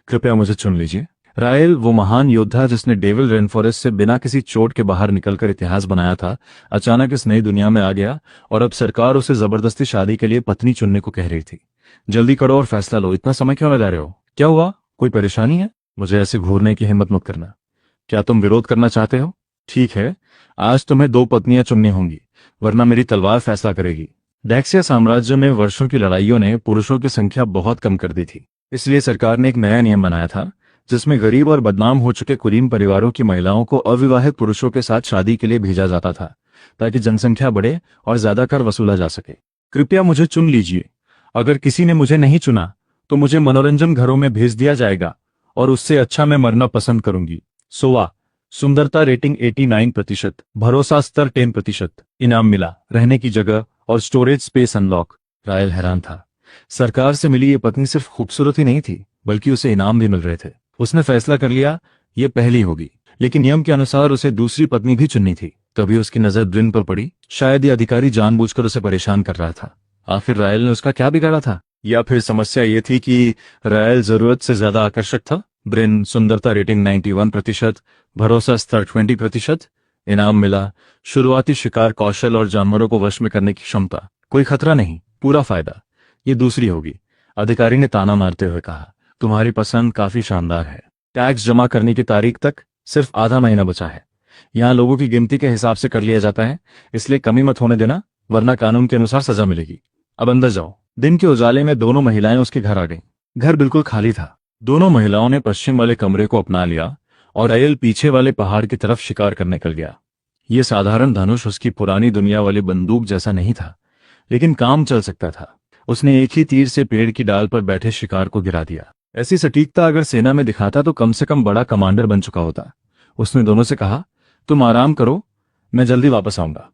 कृपया मुझे चुन लीजिए। रायल, वो महान योद्धा जिसने डेविल रेनफॉरेस्ट से बिना किसी चोट के बाहर निकलकर इतिहास बनाया था, अचानक इस नई दुनिया में आ गया और अब सरकार उसे जबरदस्ती शादी के लिए पत्नी चुनने को कह रही थी। जल्दी करो और फैसला लो, इतना समय क्यों लगा रहे हो? क्या हुआ, कोई परेशानी है? मुझे ऐसे घूरने की हिम्मत मत करना। क्या तुम विरोध करना चाहते हो? ठीक है, आज तुम्हें दो पत्नियां चुननी होंगी, वरना मेरी तलवार फैसला करेगी। डैक्सिया साम्राज्य में वर्षों की लड़ाइयों ने पुरुषों की संख्या बहुत कम कर दी थी, इसलिए सरकार ने एक नया नियम बनाया था जिसमें गरीब और बदनाम हो चुके कुलीन परिवारों की महिलाओं को अविवाहित पुरुषों के साथ शादी के लिए भेजा जाता था, ताकि जनसंख्या बढ़े और ज्यादा कर वसूला जा सके। कृपया मुझे चुन लीजिए। अगर किसी ने मुझे नहीं चुना तो मुझे मनोरंजन घरों में भेज दिया जाएगा और उससे अच्छा मैं मरना पसंद करूंगी। सोवा, सुंदरता रेटिंग 89%, भरोसा स्तर 10%, इनाम मिला, रहने की जगह और स्टोरेज स्पेस अनलॉक। रायल हैरान था। सरकार से मिली ये पत्नी सिर्फ खूबसूरत ही नहीं थी, बल्कि उसे इनाम भी मिल रहे थे। उसने फैसला कर लिया, ये पहली होगी, लेकिन नियम के अनुसार उसे दूसरी पत्नी भी चुननी थी। तभी उसकी नजर ब्रिन पर पड़ी। शायद ये अधिकारी जानबूझकर उसे परेशान कर रहा था। आखिर रायल ने उसका क्या बिगाड़ा था? या फिर समस्या ये थी कि रायल जरूरत से ज्यादा आकर्षक था? ब्रिन, सुंदरता रेटिंग 91%, भरोसा स्तर 20%, इनाम मिला, शुरुआती शिकार कौशल और जानवरों को वश में करने की क्षमता। कोई खतरा नहीं, पूरा फायदा। ये दूसरी होगी, अधिकारी ने ताना मारते हुए कहा। तुम्हारी पसंद काफी शानदार है। टैक्स जमा करने की तारीख तक सिर्फ आधा महीना बचा है। यहाँ लोगों की गिनती के हिसाब से कर लिया जाता है, इसलिए कमी मत होने देना, वरना कानून के अनुसार सजा मिलेगी। अब अंदर जाओ। दिन के उजाले में दोनों महिलाएं उसके घर आ गईं। घर बिल्कुल खाली था। दोनों महिलाओं ने पश्चिम वाले कमरे को अपना लिया और रायल पीछे वाले पहाड़ की तरफ शिकार करने निकल गया। ये साधारण धनुष उसकी पुरानी दुनिया वाली बंदूक जैसा नहीं था, लेकिन काम चल सकता था। उसने एक ही तीर से पेड़ की डाल पर बैठे शिकार को गिरा दिया। ऐसी सटीकता अगर सेना में दिखाता तो कम से कम बड़ा कमांडर बन चुका होता। उसने दोनों से कहा, तुम आराम करो, मैं जल्दी वापस आऊंगा।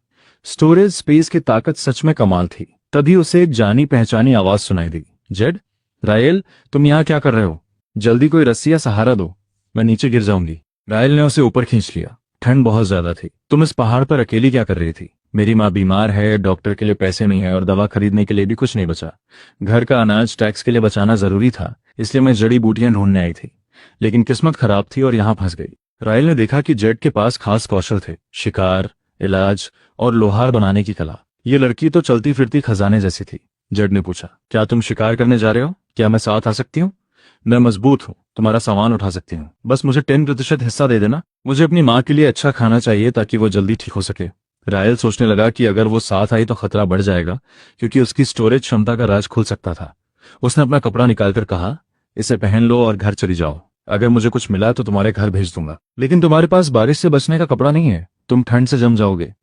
स्टोरेज स्पेस की ताकत सच में कमाल थी। तभी उसे एक जानी पहचानी आवाज सुनाई दी। जेड, रायल, तुम यहाँ क्या कर रहे हो? जल्दी कोई रस्सी या सहारा दो, मैं नीचे गिर जाऊंगी। रायल ने उसे ऊपर खींच लिया। ठंड बहुत ज्यादा थी। तुम इस पहाड़ पर अकेली क्या कर रही थी? मेरी माँ बीमार है, डॉक्टर के लिए पैसे नहीं है और दवा खरीदने के लिए भी कुछ नहीं बचा। घर का अनाज टैक्स के लिए बचाना जरूरी था, इसलिए मैं जड़ी बूटियां ढूंढने आई थी, लेकिन किस्मत खराब थी और यहाँ फंस गई। रायल ने देखा कि जेड के पास खास कौशल थे, शिकार, इलाज और लोहार बनाने की कला। ये लड़की तो चलती फिरती खजाने जैसी थी। जेड ने पूछा, क्या तुम शिकार करने जा रहे हो? क्या मैं साथ आ सकती हूँ? मैं मजबूत हूँ, तुम्हारा सामान उठा सकती हूँ, बस मुझे 10% हिस्सा दे देना। मुझे अपनी माँ के लिए अच्छा खाना चाहिए ताकि वो जल्दी ठीक हो सके। रायल सोचने लगा कि अगर वो साथ आई तो खतरा बढ़ जाएगा, क्योंकि उसकी स्टोरेज क्षमता का राज खुल सकता था। उसने अपना कपड़ा निकालकर कहा, इसे पहन लो और घर चली जाओ। अगर मुझे कुछ मिला तो तुम्हारे घर भेज दूंगा। लेकिन तुम्हारे पास बारिश से बचने का कपड़ा नहीं है, तुम ठंड से जम जाओगे।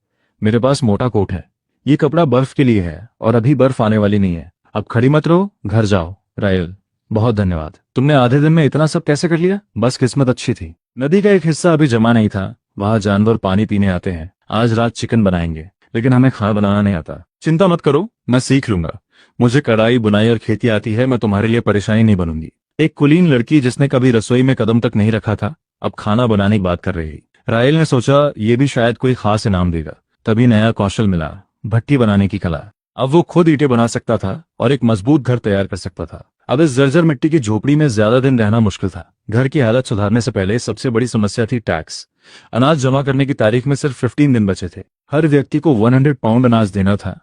मेरे पास मोटा कोट है, ये कपड़ा बर्फ के लिए है और अभी बर्फ आने वाली नहीं है। अब खड़ी मत रहो, घर जाओ। रायल, बहुत धन्यवाद। तुमने आधे दिन में इतना सब कैसे कर लिया? बस किस्मत अच्छी थी। नदी का एक हिस्सा अभी जमा नहीं था, वहां जानवर पानी पीने आते हैं। आज रात चिकन बनाएंगे, लेकिन हमें खाना बनाना नहीं आता। चिंता मत करो, मैं सीख लूंगा। मुझे कढ़ाई, बुनाई और खेती आती है, मैं तुम्हारे लिए परेशानी नहीं बनूंगी। एक कुलीन लड़की जिसने कभी रसोई में कदम तक नहीं रखा था, अब खाना बनाने की बात कर रही थी। रायल ने सोचा ये भी शायद कोई खास इनाम देगा। तभी नया कौशल मिला, भट्टी बनाने की कला। अब वो खुद ईंटें बना सकता था और एक मजबूत घर तैयार कर सकता था। अब इस जर्जर मिट्टी की झोपड़ी में ज्यादा दिन रहना मुश्किल था। घर की हालत सुधारने से पहले सबसे बड़ी समस्या थी टैक्स। अनाज जमा करने की तारीख में सिर्फ 15 दिन बचे थे। हर व्यक्ति को 100 पाउंड अनाज देना था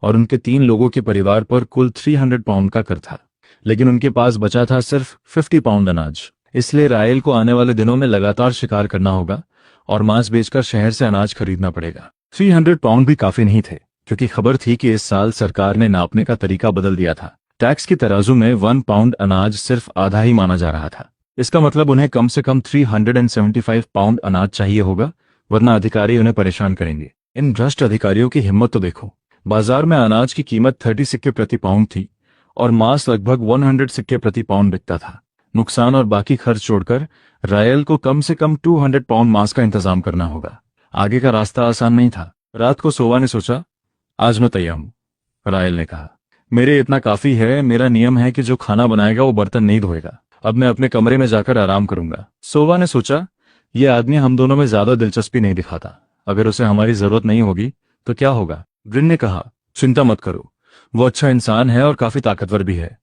और उनके 3 लोगों के परिवार पर कुल 300 पाउंड का कर था, लेकिन उनके पास बचा था सिर्फ 50 पाउंड अनाज। इसलिए रायल को आने वाले दिनों में लगातार शिकार करना होगा और मांस बेचकर शहर से अनाज खरीदना पड़ेगा। 300 पाउंड भी काफी नहीं थे, क्योंकि खबर थी कि इस साल सरकार ने नापने का तरीका बदल दिया था। टैक्स की तराजू में 1 पाउंड अनाज सिर्फ आधा ही माना जा रहा था। इसका मतलब उन्हें कम से कम 375 पाउंड अनाज चाहिए होगा, वरना अधिकारी उन्हें परेशान करेंगे। इन भ्रष्ट अधिकारियों की हिम्मत तो देखो। बाजार में अनाज की कीमत 30 सिक्के प्रति पाउंड थी और मांस लगभग 100 सिक्के प्रति पाउंड बिकता था। नुकसान और बाकी खर्च छोड़कर रायल को कम से कम 200 पाउंड मांस का इंतजाम करना होगा। आगे का रास्ता आसान नहीं था। रात को सोवा ने सोचा, आज मैं तैयार हूं। रायल ने कहा, मेरे इतना काफी है। मेरा नियम है कि जो खाना बनाएगा वो बर्तन नहीं धोएगा। अब मैं अपने कमरे में जाकर आराम करूंगा। सोवा ने सोचा, यह आदमी हम दोनों में ज्यादा दिलचस्पी नहीं दिखाता। अगर उसे हमारी जरूरत नहीं होगी तो क्या होगा? ब्रिन ने कहा, चिंता मत करो, वो अच्छा इंसान है और काफी ताकतवर भी है।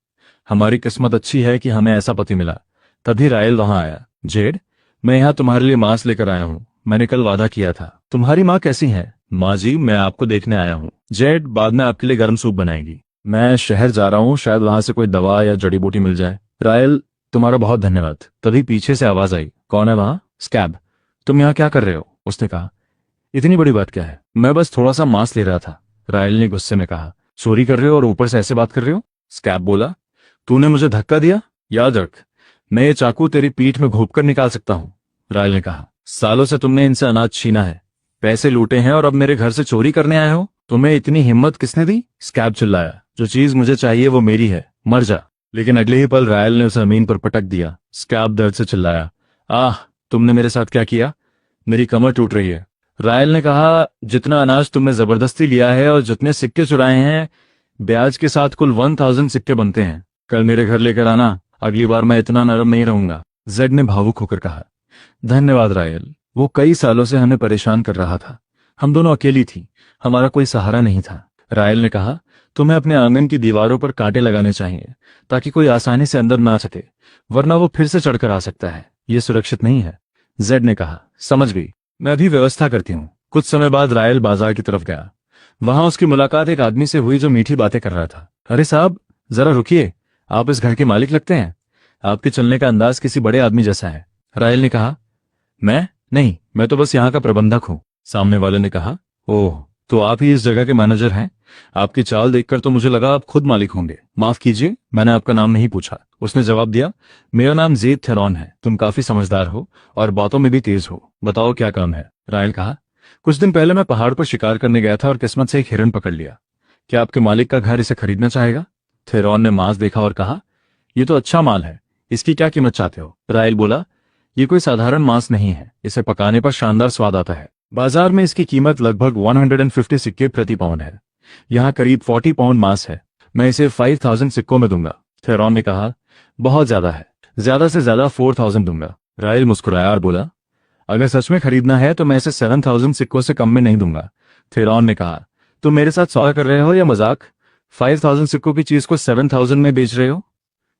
हमारी किस्मत अच्छी है कि हमें ऐसा पति मिला। तभी रायल वहां आया। जेड, मैं यहाँ तुम्हारे लिए मांस लेकर आया हूँ। मैंने कल वादा किया था। तुम्हारी माँ कैसी है? माँ जी, मैं आपको देखने आया हूँ। जेड, बाद में आपके लिए गर्म सूप बनाएगी। मैं शहर जा रहा हूँ, शायद वहां से कोई दवा या जड़ी बूटी मिल जाए। रायल, तुम्हारा बहुत धन्यवाद। तभी पीछे से आवाज आई, कौन है वहां? स्कैब, तुम यहाँ क्या कर रहे हो? उसने कहा, इतनी बड़ी बात क्या है? मैं बस थोड़ा सा मांस ले रहा था। रायल ने गुस्से में कहा, चोरी कर रहे हो और ऊपर से ऐसे बात कर रहे हो? स्कैब बोला, तूने मुझे धक्का दिया? याद रख, मैं ये चाकू तेरी पीठ में घोंप कर निकाल सकता हूँ। रायल ने कहा, सालों से तुमने इनसे अनाज छीना है, पैसे लूटे हैं और अब मेरे घर से चोरी करने आए हो? तुम्हें इतनी हिम्मत किसने दी? स्कैब चिल्लाया, जो चीज मुझे चाहिए वो मेरी है, मर जा। लेकिन अगले ही पल रायल ने उसे जमीन पर पटक दिया। स्कैब दर्द से चिल्लाया, आह, तुमने मेरे साथ क्या किया? मेरी कमर टूट रही है। रायल ने कहा, जितना अनाज तुमने जबरदस्ती लिया है और जितने सिक्के चुराए हैं, ब्याज के साथ कुल 1000 सिक्के बनते हैं। कल मेरे घर लेकर आना, अगली बार मैं इतना नरम नहीं रहूंगा। जेड ने भावुक होकर कहा, धन्यवाद रायल। वो कई सालों से हमें परेशान कर रहा था। हम दोनों अकेली थी, हमारा कोई सहारा नहीं था। रायल ने कहा, तुम्हें अपने आंगन की दीवारों पर कांटे लगाने चाहिए ताकि कोई आसानी से अंदर ना सके, वरना वो फिर से चढ़कर आ सकता है। ये सुरक्षित नहीं है। जेड ने कहा, समझ गई, मैं अभी व्यवस्था करती हूँ। कुछ समय बाद रायल बाजार की तरफ गया। वहां उसकी मुलाकात एक आदमी से हुई जो मीठी बातें कर रहा था। अरे साहब, जरा रुकिए, आप इस घर के मालिक लगते हैं। आपके चलने का अंदाज किसी बड़े आदमी जैसा है। रायल ने कहा, मैं नहीं, मैं तो बस यहाँ का प्रबंधक हूँ। सामने वाले ने कहा, ओह, तो आप ही इस जगह के मैनेजर हैं? आपकी चाल देखकर तो मुझे लगा आप खुद मालिक होंगे। माफ कीजिए, मैंने आपका नाम नहीं पूछा। उसने जवाब दिया, मेरा नाम जेड थेरॉन है। तुम काफी समझदार हो और बातों में भी तेज हो। बताओ क्या काम है? रायल कहा, कुछ दिन पहले मैं पहाड़ पर शिकार करने गया था और किस्मत से एक हिरन पकड़ लिया। क्या आपके मालिक का घर इसे खरीदना चाहेगा? थेरॉन ने मांस देखा और कहा, ये तो अच्छा माल है, इसकी क्या कीमत चाहते हो? रायल बोला, ये कोई साधारण मांस नहीं है, इसे पकाने पर शानदार स्वाद आता है। बाजार में इसकी कीमत लगभग 150 सिक्के प्रति पाउंड है। यहाँ करीब 40 पाउंड मांस है। मैं इसे 5000 सिक्कों में दूंगा। थेरॉन ने कहा, बहुत ज्यादा है, ज्यादा से ज्यादा 4000 दूंगा। रायल मुस्कुराया और बोला, अगर सच में खरीदना है तो मैं इसे 7000 सिक्कों से कम में नहीं दूंगा। थेरॉन ने कहा, तुम मेरे साथ सौदा कर रहे हो या मजाक? 5000 सिक्कों की चीज को 7000 में बेच रहे हो?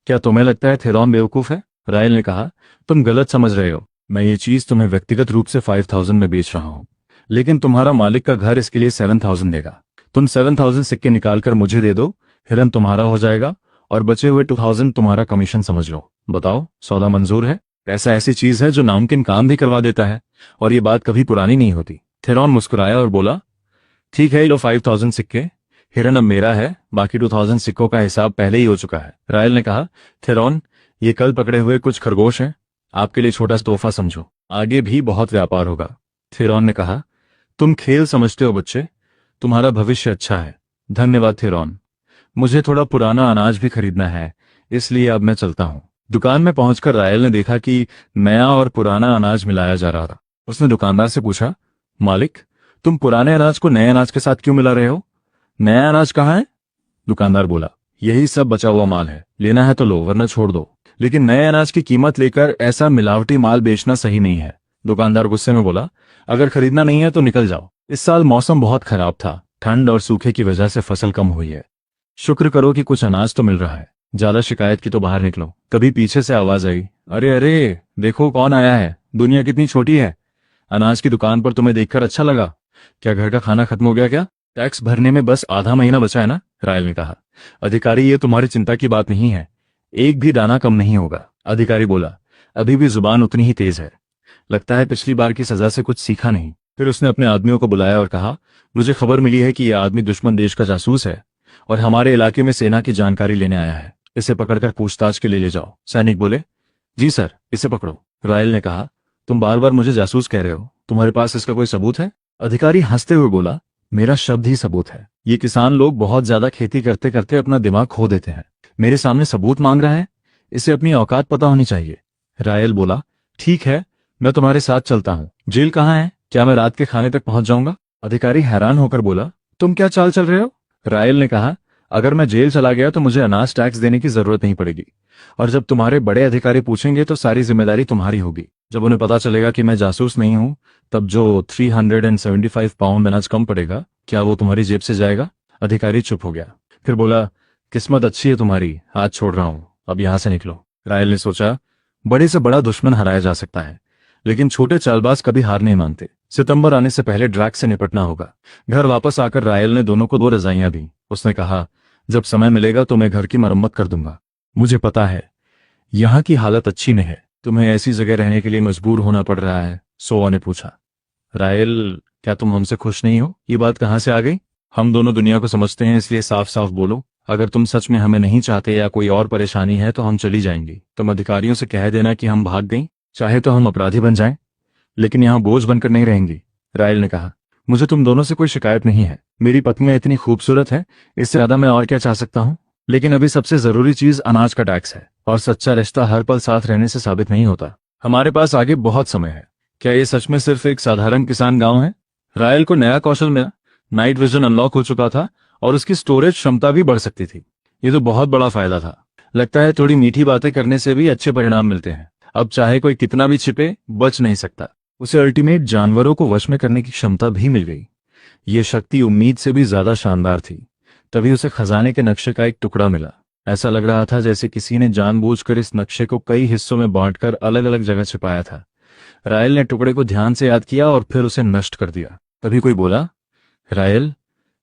क्या तुम्हें लगता है थेरॉन बेवकूफ है? रायल ने कहा, तुम गलत समझ रहे हो। मैं ये चीज तुम्हें व्यक्तिगत रूप से 5000 में बेच रहा हूँ, लेकिन तुम्हारा मालिक का घर इसके लिए 7000 देगा। तुम 7000 सिक्के निकालकर मुझे दे दो, हिरन तुम्हारा हो जाएगा और बचे हुए 2000 तुम्हारा कमीशन समझ लो। बताओ, सौदा मंजूर है? पैसा ऐसी चीज है जो नामुमकिन काम भी करवा देता है, और ये बात कभी पुरानी नहीं होती। थेरॉन मुस्कुराया और बोला, ठीक है, लो 5000 सिक्के। हिरन अब मेरा है, बाकी 2000 सिक्कों का हिसाब पहले ही हो चुका है। रायल ने कहा, थेरॉन, ये कल पकड़े हुए कुछ खरगोश हैं, आपके लिए छोटा सा तोहफा समझो, आगे भी बहुत व्यापार होगा। थेरॉन ने कहा, तुम खेल समझते हो बच्चे, तुम्हारा भविष्य अच्छा है। धन्यवाद थेरॉन, मुझे थोड़ा पुराना अनाज भी खरीदना है, इसलिए अब मैं चलता हूँ। दुकान में पहुंचकर रायल ने देखा कि नया और पुराना अनाज मिलाया जा रहा था। उसने दुकानदार से पूछा, मालिक, तुम पुराने अनाज को नए अनाज के साथ क्यों मिला रहे हो? नया अनाज कहाँ है? दुकानदार बोला, यही सब बचा हुआ माल है, लेना है तो लो, वरना छोड़ दो। लेकिन नए अनाज की कीमत लेकर ऐसा मिलावटी माल बेचना सही नहीं है। दुकानदार गुस्से में बोला, अगर खरीदना नहीं है तो निकल जाओ। इस साल मौसम बहुत खराब था, ठंड और सूखे की वजह से फसल कम हुई है। शुक्र करो कि कुछ अनाज तो मिल रहा है, ज्यादा शिकायत की तो बाहर निकलो। कभी पीछे से आवाज आई, अरे अरे, देखो कौन आया है, दुनिया कितनी छोटी है। अनाज की दुकान पर तुम्हें देखकर अच्छा लगा। क्या घर का खाना खत्म हो गया क्या? टैक्स भरने में बस आधा महीना बचा है ना? रायल ने कहा, अधिकारी, ये तुम्हारी चिंता की बात नहीं है, एक भी दाना कम नहीं होगा। अधिकारी बोला, अभी भी जुबान उतनी ही तेज है, लगता है पिछली बार की सजा से कुछ सीखा नहीं। फिर उसने अपने आदमियों को बुलाया और कहा, मुझे खबर मिली है कि यह आदमी दुश्मन देश का जासूस है और हमारे इलाके में सेना की जानकारी लेने आया है। इसे पकड़कर पूछताछ के लिए ले जाओ। सैनिक बोले, जी सर, इसे पकड़ो। रायल ने कहा, तुम बार बार मुझे जासूस कह रहे हो, तुम्हारे पास इसका कोई सबूत है? अधिकारी हंसते हुए बोला, मेरा शब्द ही सबूत है। ये किसान लोग बहुत ज्यादा खेती करते करते अपना दिमाग खो देते हैं, मेरे सामने सबूत मांग रहा है, इसे अपनी औकात पता होनी चाहिए। रायल बोला, ठीक है, मैं तुम्हारे साथ चलता हूँ। जेल कहाँ है? क्या मैं रात के खाने तक पहुंच जाऊंगा? अधिकारी हैरान होकर बोला, तुम क्या चाल चल रहे हो? रायल ने कहा, अगर मैं जेल चला गया तो मुझे अनाज टैक्स देने की जरूरत नहीं पड़ेगी, और जब तुम्हारे बड़े अधिकारी पूछेंगे तो सारी जिम्मेदारी तुम्हारी होगी। जब उन्हें पता चलेगा कि मैं जासूस नहीं हूं, तब जो 375 पाउंड अनाज कम पड़ेगा, क्या वो तुम्हारी जेब से जाएगा? अधिकारी चुप हो गया, फिर बोला, किस्मत अच्छी है तुम्हारी, हाथ छोड़ रहा हूं, अब यहां से निकलो। रायल ने सोचा, बड़े से बड़ा दुश्मन हराया जा सकता है, लेकिन छोटे चालबाज कभी हार नहीं मानते। सितंबर आने से पहले ड्रैक्स से निपटना होगा। घर वापस आकर रायल ने दोनों को 2 रजाइयां दी। उसने कहा, जब समय मिलेगा तो मैं घर की मरम्मत कर दूंगा। मुझे पता है यहाँ की हालत अच्छी नहीं है, तुम्हें ऐसी जगह रहने के लिए मजबूर होना पड़ रहा है, सोआ ने पूछा। रायल, क्या तुम हमसे खुश नहीं हो? ये बात कहाँ से आ गई? हम दोनों दुनिया को समझते हैं, इसलिए साफ साफ बोलो। अगर तुम सच में हमें नहीं चाहते या कोई और परेशानी है तो हम चली जाएंगी। तुम अधिकारियों से कह देना कि हम भाग गई, चाहे तो हम अपराधी बन जाएं, लेकिन यहाँ बोझ बनकर नहीं रहेंगी। रायल ने कहा, मुझे तुम दोनों से कोई शिकायत नहीं है। मेरी पत्नियां इतनी खूबसूरत है, इससे ज्यादा मैं और क्या चाह सकता हूँ? लेकिन अभी सबसे जरूरी चीज अनाज का टैक्स है, और सच्चा रिश्ता हर पल साथ रहने से साबित नहीं होता। हमारे पास आगे बहुत समय है। क्या ये सच में सिर्फ एक साधारण किसान गांव है? रायल को नया कौशल मिला। नाइट विजन अनलॉक हो चुका था और उसकी स्टोरेज क्षमता भी बढ़ सकती थी। ये तो बहुत बड़ा फायदा था। लगता है थोड़ी मीठी बातें करने से भी अच्छे परिणाम मिलते हैं। अब चाहे कोई कितना भी छिपे, बच नहीं सकता। उसे अल्टीमेट जानवरों को वश में करने की क्षमता भी मिल गई। ये शक्ति उम्मीद से भी ज्यादा शानदार थी। तभी उसे खजाने के नक्शे का एक टुकड़ा मिला। ऐसा लग रहा था जैसे किसी ने जानबूझकर इस नक्शे को कई हिस्सों में बांटकर अलग अलग जगह छिपाया था। रायल ने टुकड़े को ध्यान से याद किया और फिर उसे नष्ट कर दिया। तभी कोई बोला, रायल,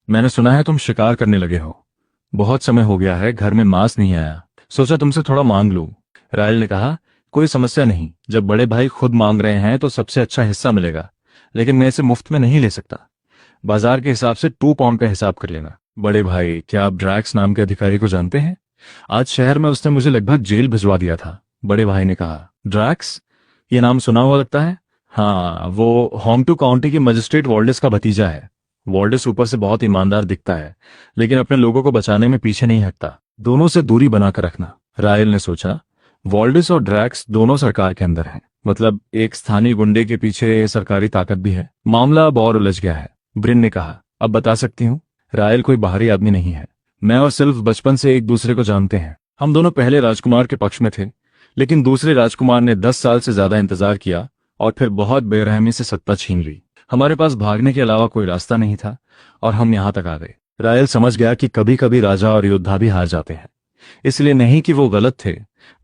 मैंने सुना है तुम शिकार करने लगे हो। बहुत समय हो गया है, घर में मांस नहीं आया, सोचा तुमसे थोड़ा मांग लूं। रायल ने कहा, कोई समस्या नहीं। जब बड़े भाई खुद मांग रहे हैं तो सबसे अच्छा हिस्सा मिलेगा, लेकिन मैं इसे मुफ्त में नहीं ले सकता। बाजार के हिसाब से 2 पाउंड का हिसाब कर लेना। बड़े भाई, क्या आप ड्रैक्स नाम के अधिकारी को जानते हैं? आज शहर में उसने मुझे लगभग जेल भिजवा दिया था। बड़े भाई ने कहा, ड्रैक्स? ये नाम सुना हुआ लगता है। हाँ, वो होंगटू काउंटी के मजिस्ट्रेट वॉल्डेस का भतीजा है। वॉल्डेस ऊपर से बहुत ईमानदार दिखता है, लेकिन अपने लोगों को बचाने में पीछे नहीं हटता। दोनों से दूरी बनाकर रखना। रायल ने सोचा, वॉल्डेस और ड्रैक्स दोनों सरकार के अंदर हैं, मतलब एक स्थानीय गुंडे के पीछे सरकारी ताकत भी है। मामला अब और उलझ गया है। ब्रिन ने कहा, अब बता सकती हूँ। रायल कोई बाहरी आदमी नहीं है। मैं और सिल्फ बचपन से एक दूसरे को जानते हैं। हम दोनों पहले राजकुमार के पक्ष में थे, लेकिन दूसरे राजकुमार ने 10 साल से ज्यादा इंतजार किया और फिर बहुत बेरहमी से सत्ता छीन ली। हमारे पास भागने के अलावा कोई रास्ता नहीं था और हम यहां तक आ गए। रायल समझ गया कि कभी कभी राजा और योद्धा भी हार जाते हैं, इसलिए नहीं कि वो गलत थे,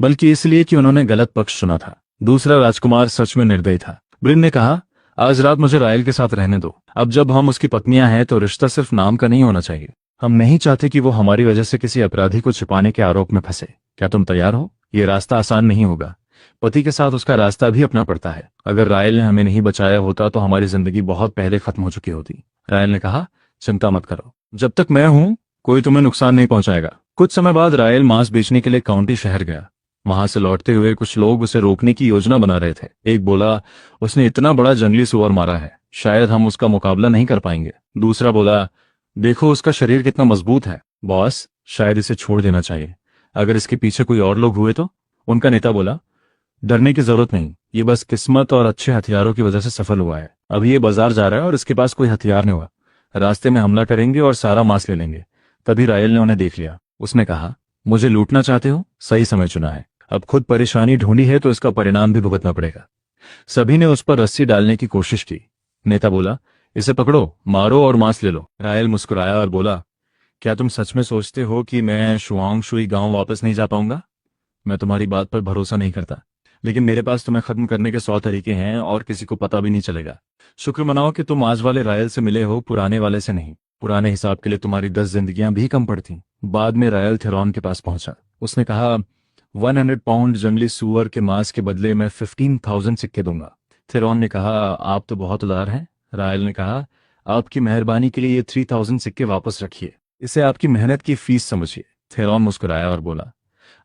बल्कि इसलिए कि उन्होंने गलत पक्ष चुना था। दूसरा राजकुमार सच में निर्दयी था। ब्रिन ने कहा, आज रात मुझे रायल के साथ रहने दो। अब जब हम उसकी पत्नियां हैं तो रिश्ता सिर्फ नाम का नहीं होना चाहिए। हम नहीं चाहते कि वो हमारी वजह से किसी अपराधी को छिपाने के आरोप में फंसे। क्या तुम तैयार हो? ये रास्ता आसान नहीं होगा। पति के साथ उसका रास्ता भी अपना पड़ता है। अगर रायल ने हमें नहीं बचाया होता तो हमारी जिंदगी बहुत पहले खत्म हो चुकी होती। रायल ने कहा, चिंता मत करो, जब तक मैं हूं कोई तुम्हें नुकसान नहीं पहुंचाएगा। कुछ समय बाद रायल मांस बेचने के लिए काउंटी शहर गया। वहां से लौटते हुए कुछ लोग उसे रोकने की योजना बना रहे थे। एक बोला, उसने इतना बड़ा जंगली सुअर मारा है, शायद हम उसका मुकाबला नहीं कर पाएंगे। दूसरा बोला, देखो उसका शरीर कितना मजबूत है, बॉस, शायद इसे छोड़ देना चाहिए। अगर इसके पीछे कोई और लोग हुए तो? उनका नेता बोला, डरने की जरूरत नहीं, ये बस किस्मत और अच्छे हथियारों की वजह से सफल हुआ है। अभी ये बाजार जा रहा है और इसके पास कोई हथियार नहीं हुआ। रास्ते में हमला करेंगे और सारा मांस ले लेंगे। तभी रायल ने उन्हें देख लिया। उसने कहा, मुझे लूटना चाहते हो? सही समय चुना है। अब खुद परेशानी ढूंढी है तो इसका परिणाम भी भुगतना पड़ेगा। सभी ने उस पर रस्सी डालने की कोशिश की। नेता बोला, इसे पकड़ो, मारो और मांस ले लो। रायल मुस्कुराया और बोला, क्या तुम सच में सोचते हो कि मैं शुआंगशुई गांव वापस नहीं जा पाऊंगा? मैं तुम्हारी बात पर भरोसा नहीं करता, लेकिन मेरे पास तुम्हें खत्म करने के 100 तरीके हैं और किसी को पता भी नहीं चलेगा। शुक्र मनाओ कि तुम आज वाले रायल से मिले हो, पुराने वाले से नहीं। पुराने हिसाब के लिए तुम्हारी 10 जिंदगियां भी कम पड़ती। बाद में रायल थेरॉन के पास पहुंचा। उसने कहा, 100 पाउंड जंगली सुअर के मांस के बदले मैं 15,000 सिक्के दूंगा। थेरॉन ने कहा, आप तो बहुत उदार हैं। रायल ने कहा, आपकी मेहरबानी के लिए ये 3000 सिक्के वापस रखिए, इसे आपकी मेहनत की फीस समझिए। थेरॉन मुस्कुराया और बोला,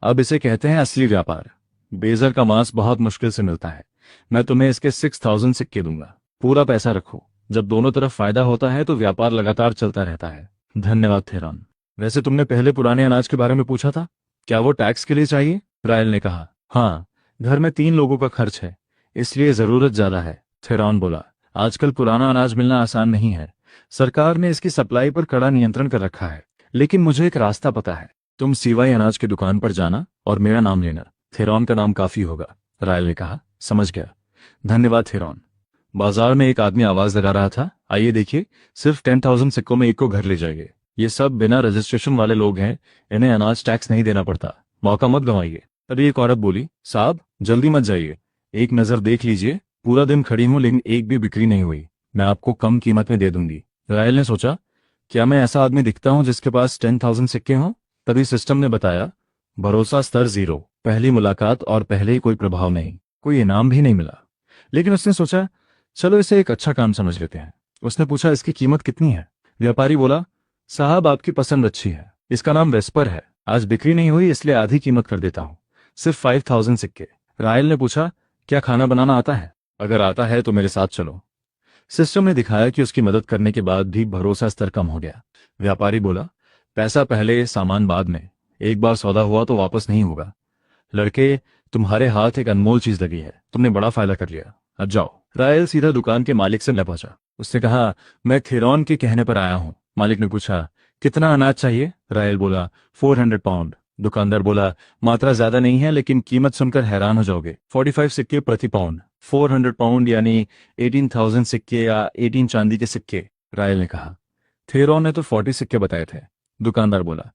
अब इसे कहते हैं असली व्यापार। बेजर का मांस बहुत मुश्किल से मिलता है। मैं तुम्हें इसके 6000 सिक्के दूंगा। पूरा पैसा रखो। जब दोनों तरफ फायदा होता है तो व्यापार लगातार चलता रहता है। धन्यवाद थेरॉन। वैसे तुमने पहले पुराने अनाज के बारे में पूछा था, क्या वो टैक्स के लिए चाहिए? रायल ने कहा, हाँ, घर में 3 लोगों का खर्च है, इसलिए जरूरत ज्यादा है। थेरॉन बोला, आजकल पुराना अनाज मिलना आसान नहीं है। सरकार ने इसकी सप्लाई पर कड़ा नियंत्रण कर रखा है, लेकिन मुझे एक रास्ता पता है। तुम सीवाई अनाज की दुकान पर जाना और मेरा नाम लेना। थेरॉन का नाम काफी होगा। रायल ने कहा, समझ गया। धन्यवाद थेरॉन। बाजार में एक आदमी आवाज लगा रहा था, आइए देखिए, सिर्फ 10,000 सिक्कों में एक को घर ले जाइए। ये सब बिना रजिस्ट्रेशन वाले लोग हैं, इन्हें अनाज टैक्स नहीं देना पड़ता। मौका मत गंवाइए। तभी एक औरत बोली, साहब जल्दी मत जाइए, एक नज़र देख लीजिए, पूरा दिन खड़ी हूँ लेकिन एक भी बिक्री नहीं हुई, मैं आपको कम कीमत में दे दूंगी। रायल ने सोचा, क्या मैं ऐसा आदमी दिखता हूँ जिसके पास 10,000 सिक्के हों? तभी सिस्टम ने बताया, भरोसा स्तर 0, पहली मुलाकात और पहले ही कोई प्रभाव नहीं, कोई इनाम भी नहीं मिला। लेकिन उसने सोचा, चलो इसे एक अच्छा काम समझ लेते हैं। उसने पूछा, इसकी कीमत कितनी है? व्यापारी बोला, साहब आपकी पसंद अच्छी है, इसका नाम वेस्पर है, आज बिक्री नहीं हुई इसलिए आधी कीमत कर देता हूँ, सिर्फ 5,000 सिक्के। रायल ने पूछा, क्या खाना बनाना आता है? अगर आता है तो मेरे साथ चलो। सिस्टम ने दिखाया कि उसकी मदद करने के बाद भी भरोसा स्तर कम हो गया। व्यापारी बोला, पैसा पहले सामान बाद में, एक बार सौदा हुआ तो वापस नहीं होगा। लड़के, तुम्हारे हाथ एक अनमोल चीज लगी है, तुमने बड़ा फायदा कर लिया, अब जाओ। रायल सीधा दुकान के मालिक से मिल पहुंचा। उसने कहा, मैं थेरॉन के कहने पर आया हूँ। मालिक ने पूछा, कितना अनाज चाहिए? रायल बोला, 400 पाउंड। दुकानदार बोला, मात्रा ज्यादा नहीं है लेकिन कीमत सुनकर हैरान हो जाओगे, 45 सिक्के प्रति पाउंड। 400 पाउंड यानी 18,000 सिक्के या 18 चांदी के सिक्के। रायल ने कहा, थेरॉन ने तो 40 सिक्के बताए थे। दुकानदार बोला,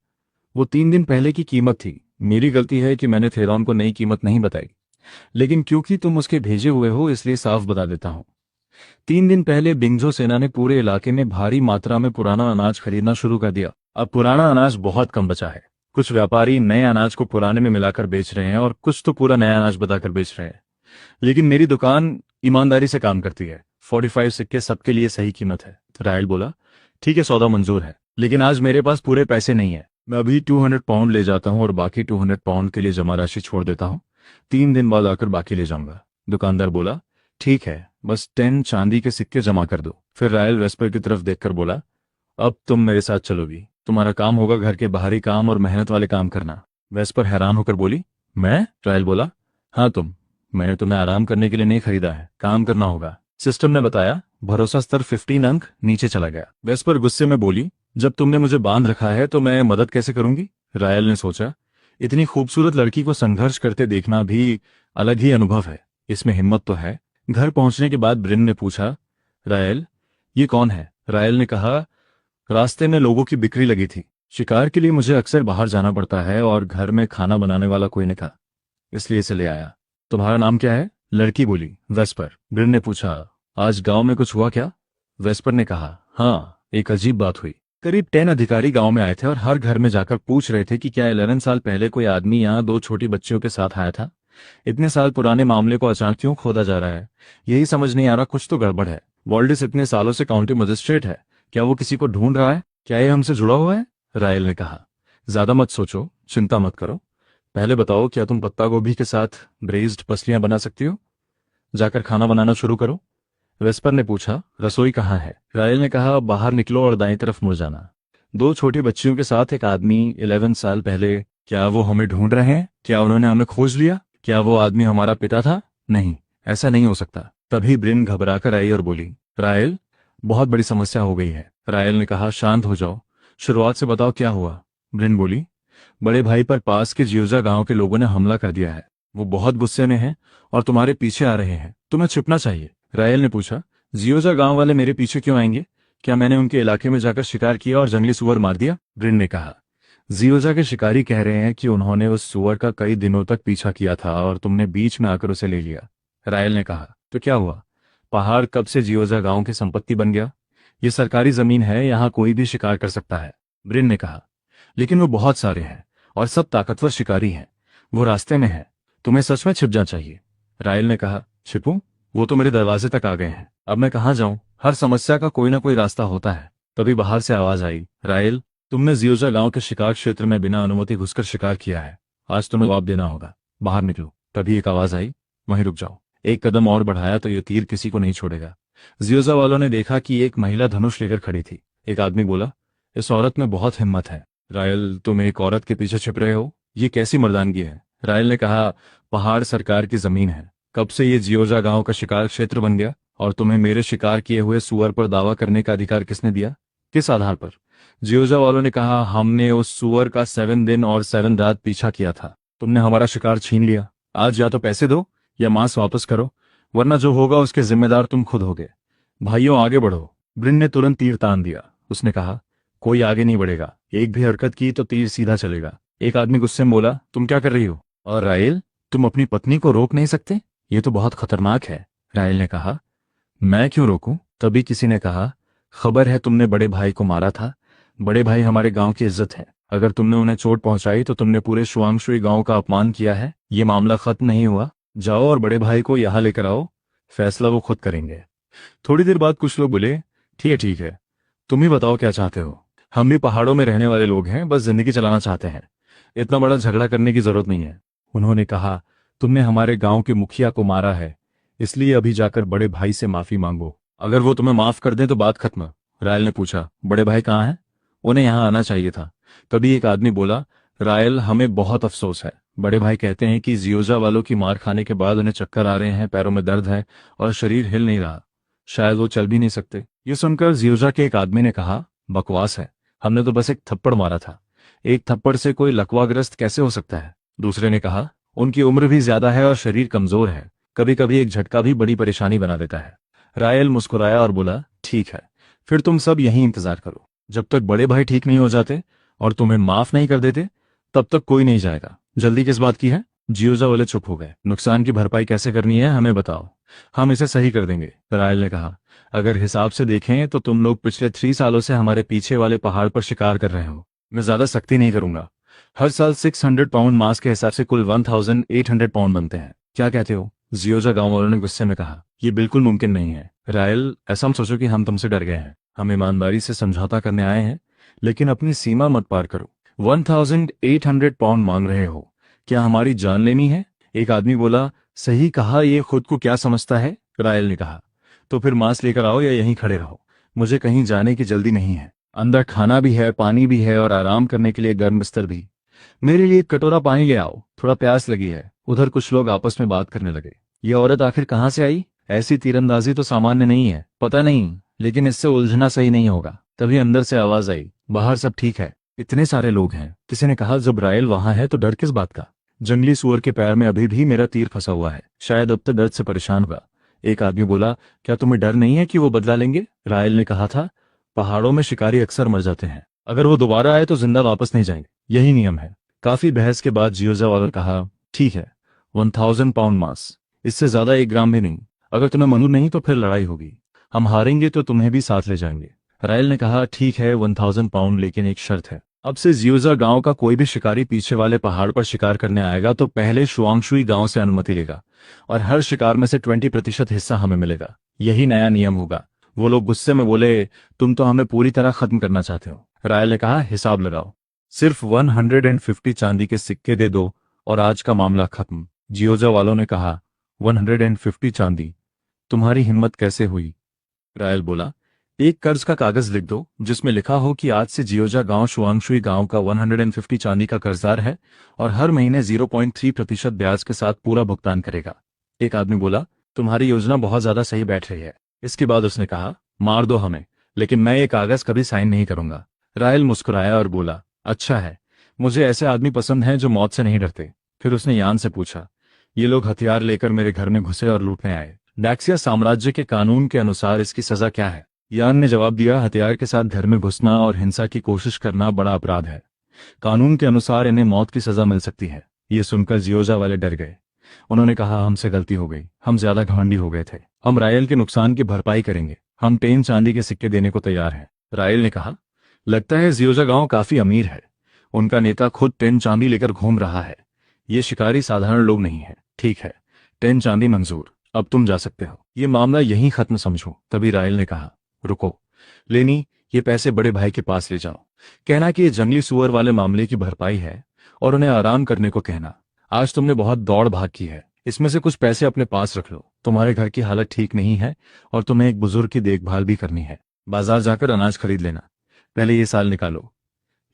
वो 3 दिन पहले की कीमत थी, मेरी गलती है कि मैंने थेरॉन को नई कीमत नहीं बताई, लेकिन क्योंकि तुम उसके भेजे हुए हो इसलिए साफ बता देता हूँ। 3 दिन पहले बिंगजो सेना ने पूरे इलाके में भारी मात्रा में पुराना अनाज खरीदना शुरू कर दिया। अब पुराना अनाज बहुत कम बचा है। कुछ व्यापारी नए अनाज को पुराने में मिलाकर बेच रहे हैं और कुछ तो पूरा नया अनाज बताकर बेच रहे हैं। लेकिन मेरी दुकान ईमानदारी से काम करती है, 45 सिक्के सबके लिए सही कीमत है। तो रायल बोला, ठीक है, सौदा मंजूर है, लेकिन आज मेरे पास पूरे पैसे नहीं है, मैं अभी 200 पाउंड ले जाता हूँ और बाकी 200 पाउंड के लिए जमा राशि छोड़ देता हूँ, 3 दिन बाद आकर बाकी ले जाऊंगा। दुकानदार बोला, ठीक है, बस 10 चांदी के सिक्के जमा कर दो। फिर रायल वेस्पर की तरफ देखकर बोला, अब तुम मेरे साथ चलोगी, तुम्हारा काम होगा घर के बाहरी काम और मेहनत वाले काम करना। वेस्पर हैरान होकर बोली, मैं? रायल बोला, हाँ तुम, मैंने तुम्हें आराम करने के लिए नहीं खरीदा है, काम करना होगा। सिस्टम ने बताया, भरोसा स्तर 15 अंक नीचे चला गया। वेस्पर गुस्से में बोली, जब तुमने मुझे बांध रखा है तो मैं मदद कैसे करूंगी? रायल ने सोचा, इतनी खूबसूरत लड़की को संघर्ष करते देखना भी अलग ही अनुभव है, इसमें हिम्मत तो है। घर पहुंचने के बाद ब्रिन ने पूछा, रायल ये कौन है? रायल ने कहा, रास्ते में लोगों की बिक्री लगी थी, शिकार के लिए मुझे अक्सर बाहर जाना पड़ता है और घर में खाना बनाने वाला कोई नहीं था, इसलिए इसे ले आया। तुम्हारा नाम क्या है? लड़की बोली, वेस्पर। ब्रिन ने पूछा, आज गांव में कुछ हुआ क्या? वेस्पर ने कहा, हाँ, एक अजीब बात हुई। करीब 10 अधिकारी गांव में आए थे और हर घर में जाकर पूछ रहे थे कि क्या 11 साल पहले कोई आदमी यहाँ 2 छोटी बच्चियों के साथ आया था। इतने साल पुराने मामले को अचानक क्यों खोदा जा रहा है, यही समझ नहीं आ रहा, कुछ तो गड़बड़ है। वॉल्डिस इतने सालों से काउंटी मजिस्ट्रेट है, क्या वो किसी को ढूंढ रहा है? क्या ये हमसे जुड़ा हुआ है? रायल ने कहा, ज्यादा मत सोचो, चिंता मत करो, पहले बताओ, क्या तुम पत्ता गोभी के साथ ब्रेज्ड पसलियां बना सकती हो? जाकर खाना बनाना शुरू करो। वेस्पर ने पूछा, रसोई कहाँ है? रायल ने कहा, बाहर निकलो और दाईं तरफ मुड़ जाना। 2 छोटी बच्चियों के साथ एक आदमी 11 साल पहले, क्या वो हमें ढूंढ रहे हैं? क्या उन्होंने हमें खोज लिया? क्या वो आदमी हमारा पिता था? नहीं, ऐसा नहीं हो सकता। तभी ब्रिन घबराकर आई और बोली, रायल, बहुत बड़ी समस्या हो गई है। रायल ने कहा, शांत हो जाओ, शुरुआत से बताओ क्या हुआ। ब्रिन बोली, बड़े भाई पर पास के जियोजा गांव के लोगों ने हमला कर दिया है, वो बहुत गुस्से में हैं और तुम्हारे पीछे आ रहे हैं, तुम्हें छिपना चाहिए। रायल ने पूछा, जियोजा गांव वाले मेरे पीछे क्यों आएंगे? क्या मैंने उनके इलाके में जाकर शिकार किया और जंगली सुअर मार दिया? ब्रिन ने कहा, जियोजा के शिकारी कह रहे हैं कि उन्होंने उस सुअर का कई दिनों तक पीछा किया था और तुमने बीच में आकर उसे ले लिया। रायल ने कहा, तो क्या हुआ? पहाड़ कब से जियोजा गांव की संपत्ति बन गया? ये सरकारी जमीन है, यहाँ कोई भी शिकार कर सकता है। ब्रिन ने कहा, लेकिन वो बहुत सारे हैं और सब ताकतवर शिकारी हैं, वो रास्ते में है, तुम्हें सच में छिप जाना चाहिए। रायल ने कहा, छिपूं? वो तो मेरे दरवाजे तक आ गए हैं, अब मैं कहाँ जाऊं? हर समस्या का कोई ना कोई रास्ता होता है। तभी बाहर से आवाज आई, रायल, तुमने जियोजा गांव के शिकार क्षेत्र में बिना अनुमति घुसकर शिकार किया है, आज तुम्हें जवाब देना होगा, बाहर निकलो। तभी एक आवाज आई, वहीं रुक जाओ। एक कदम और बढ़ाया तो ये तीर किसी को नहीं छोड़ेगा। जियोजा वालों ने देखा कि एक महिला धनुष लेकर खड़ी थी। एक आदमी बोला, इस औरत में बहुत हिम्मत है। रायल, तुम एक औरत के पीछे छिप रहे हो, ये कैसी मर्दानगी है? रायल ने कहा, पहाड़ सरकार की जमीन है, कब से ये जियोजा गांव का शिकार क्षेत्र बन गया? और तुम्हें मेरे शिकार किए हुए सुअर पर दावा करने का अधिकार किसने दिया? किस आधार पर? जियोजा वालों ने कहा, हमने उस सुअर का 7 दिन और 7 रात पीछा किया था, तुमने हमारा शिकार छीन लिया, आज या तो पैसे दो या मांस वापस करो, वरना जो होगा उसके जिम्मेदार तुम खुद होगे। भाइयों, आगे बढ़ो। ब्रिन ने तुरंत तीर तान दिया। उसने कहा, कोई आगे नहीं बढ़ेगा, एक भी हरकत की तो तीर सीधा चलेगा। एक आदमी गुस्से में बोला, तुम क्या कर रही हो? और रायल, तुम अपनी पत्नी को रोक नहीं सकते? ये तो बहुत खतरनाक है। रायल ने कहा, मैं क्यों रोकूं? तभी किसी ने कहा, खबर है तुमने बड़े भाई को मारा था। बड़े भाई हमारे गांव की इज्जत है। अगर तुमने उन्हें चोट पहुंचाई तो तुमने पूरे शुआंगशुई गांव का अपमान किया है। ये मामला खत्म नहीं हुआ। जाओ और बड़े भाई को यहाँ लेकर आओ। फैसला वो खुद करेंगे। थोड़ी देर बाद कुछ लोग बोले, ठीक है, तुम ही बताओ क्या चाहते हो। हम भी पहाड़ों में रहने वाले लोग हैं, बस जिंदगी चलाना चाहते हैं। इतना बड़ा झगड़ा करने की जरूरत नहीं है। उन्होंने कहा, तुमने हमारे गांव के मुखिया को मारा है, इसलिए अभी जाकर बड़े भाई से माफी मांगो। अगर वो तुम्हें माफ कर दें तो बात खत्म। रायल ने पूछा, बड़े भाई कहाँ हैं? उन्हें यहाँ आना चाहिए था। तभी एक आदमी बोला, रायल, हमें बहुत अफसोस है। बड़े भाई कहते हैं कि जियोजा वालों की मार खाने के बाद उन्हें चक्कर आ रहे हैं, पैरों में दर्द है और शरीर हिल नहीं रहा। शायद वो चल भी नहीं सकते। ये सुनकर जियोजा के एक आदमी ने कहा, बकवास है, हमने तो बस एक थप्पड़ मारा था। एक थप्पड़ से कोई लकवाग्रस्त कैसे हो सकता है? दूसरे ने कहा, उनकी उम्र भी ज्यादा है और शरीर कमजोर है। कभी कभी एक झटका भी बड़ी परेशानी बना देता है। रायल मुस्कुराया और बोला, ठीक है, फिर तुम सब यहीं इंतजार करो। जब तक बड़े भाई ठीक नहीं हो जाते और तुम्हें माफ नहीं कर देते, तब तक कोई नहीं जाएगा। जल्दी किस बात की है? जियोजा वाले चुप हो गए। नुकसान की भरपाई कैसे करनी है हमें बताओ, हम इसे सही कर देंगे। रायल ने कहा, अगर हिसाब से देखें तो तुम लोग पिछले 3 सालों से हमारे पीछे वाले पहाड़ पर शिकार कर रहे हो। मैं ज्यादा सख्ती नहीं करूंगा। हर साल 600 पाउंड मांस के हिसाब से कुल 1800 पाउंड बनते हैं। क्या कहते हो? जियोजा गांव वालों ने गुस्से में कहा, यह बिल्कुल मुमकिन नहीं है। रायल, ऐसा मत सोचो कि हम तुमसे डर गए हैं। हम ईमानदारी से समझौता करने आए हैं, लेकिन अपनी सीमा मत पार करो। 1800 पाउंड मांग रहे हो? क्या हमारी जान लेनी है? एक आदमी बोला, सही कहा, ये खुद को क्या समझता है? रायल ने कहा, तो फिर मांस लेकर आओ या यहीं खड़े रहो। मुझे कहीं जाने की जल्दी नहीं है। अंदर खाना भी है, पानी भी है और आराम करने के लिए गर्म बिस्तर भी। मेरे लिए एक कटोरा पानी ले आओ, थोड़ा प्यास लगी है। उधर कुछ लोग आपस में बात करने लगे। ये औरत आखिर कहाँ से आई? ऐसी तीरंदाजी तो सामान्य नहीं है। पता नहीं, लेकिन इससे उलझना सही नहीं होगा। तभी अंदर से आवाज आई, बाहर सब ठीक है, इतने सारे लोग हैं। किसी ने कहा, जब रायल वहां है तो डर किस बात का? जंगली सुअर के पैर में अभी भी मेरा तीर फंसा हुआ है, शायद अब तक दर्द से परेशान होगा। एक आदमी बोला, क्या तुम्हें डर नहीं है कि वो बदला लेंगे? रायल ने कहा था, पहाड़ों में शिकारी अक्सर मर जाते हैं, अगर वो दोबारा आए तो जिंदा वापस नहीं जाएंगे, यही नियम है। काफी बहस के बाद जियोजा वाला कहा, ठीक है, 1000 पाउंड मांस, इससे ज्यादा 1 ग्राम भी नहीं। अगर तुम्हें मंजूर नहीं तो फिर लड़ाई होगी। हम हारेंगे तो तुम्हें भी साथ ले जाएंगे। रायल ने कहा, ठीक है, 1000 पाउंड, लेकिन एक शर्त है। अब से जियोजा गांव का कोई भी शिकारी पीछे वाले पहाड़ पर शिकार करने आएगा तो पहले शुआंगशुई गांव से अनुमति लेगा और हर शिकार में से 20% हिस्सा हमें मिलेगा। यही नया नियम होगा। वो लोग गुस्से में बोले, तुम तो हमें पूरी तरह खत्म करना चाहते हो। रायल ने कहा, हिसाब लगाओ, सिर्फ 150 चांदी के सिक्के दे दो और आज का मामला खत्म। जियोजा वालों ने कहा, 150 चांदी? तुम्हारी हिम्मत कैसे हुई? रायल बोला, एक कर्ज का कागज लिख दो जिसमें लिखा हो कि आज से जियोजा गांव शुआंगशुई गांव का 150 चांदी का कर्जदार है और हर महीने 0.3% ब्याज के साथ पूरा भुगतान करेगा। एक आदमी बोला, तुम्हारी योजना बहुत ज्यादा सही बैठ रही है। इसके बाद उसने कहा, मार दो हमें, लेकिन मैं ये कागज कभी साइन नहीं करूंगा। रायल मुस्कुराया और बोला, अच्छा है, मुझे ऐसे आदमी पसंद हैं जो मौत से नहीं डरते। फिर उसने यान से पूछा, ये लोग हथियार लेकर मेरे घर में घुसे और लूटने आए, डैक्सिया साम्राज्य के कानून के अनुसार इसकी सजा क्या है? यान ने जवाब दिया, हथियार के साथ घर में घुसना और हिंसा की कोशिश करना बड़ा अपराध है। कानून के अनुसार इन्हें मौत की सजा मिल सकती है। ये सुनकर जियोजा वाले डर गए। उन्होंने कहा, हमसे गलती हो गई, हम ज्यादा घमंडी हो गए थे। हम रायल के नुकसान की भरपाई करेंगे। हम 10 चांदी के सिक्के देने को तैयार हैं। रायल ने कहा, लगता है जियोजा गांव काफी अमीर है। उनका नेता खुद 10 चांदी लेकर घूम रहा है। ये शिकारी साधारण लोग नहीं है। ठीक है, 10 चांदी मंजूर, अब तुम जा सकते हो। ये मामला यहीं खत्म समझो। तभी रायल ने कहा, रुको लेनी, ये पैसे बड़े भाई के पास ले जाओ। कहना कि ये जंगली सुअर वाले मामले की भरपाई है और उन्हें आराम करने को कहना। आज तुमने बहुत दौड़ भाग की है, इसमें से कुछ पैसे अपने पास रख लो। तुम्हारे घर की हालत ठीक नहीं है और तुम्हें एक बुजुर्ग की देखभाल भी करनी है। बाजार जाकर अनाज खरीद लेना, पहले ये साल निकालो।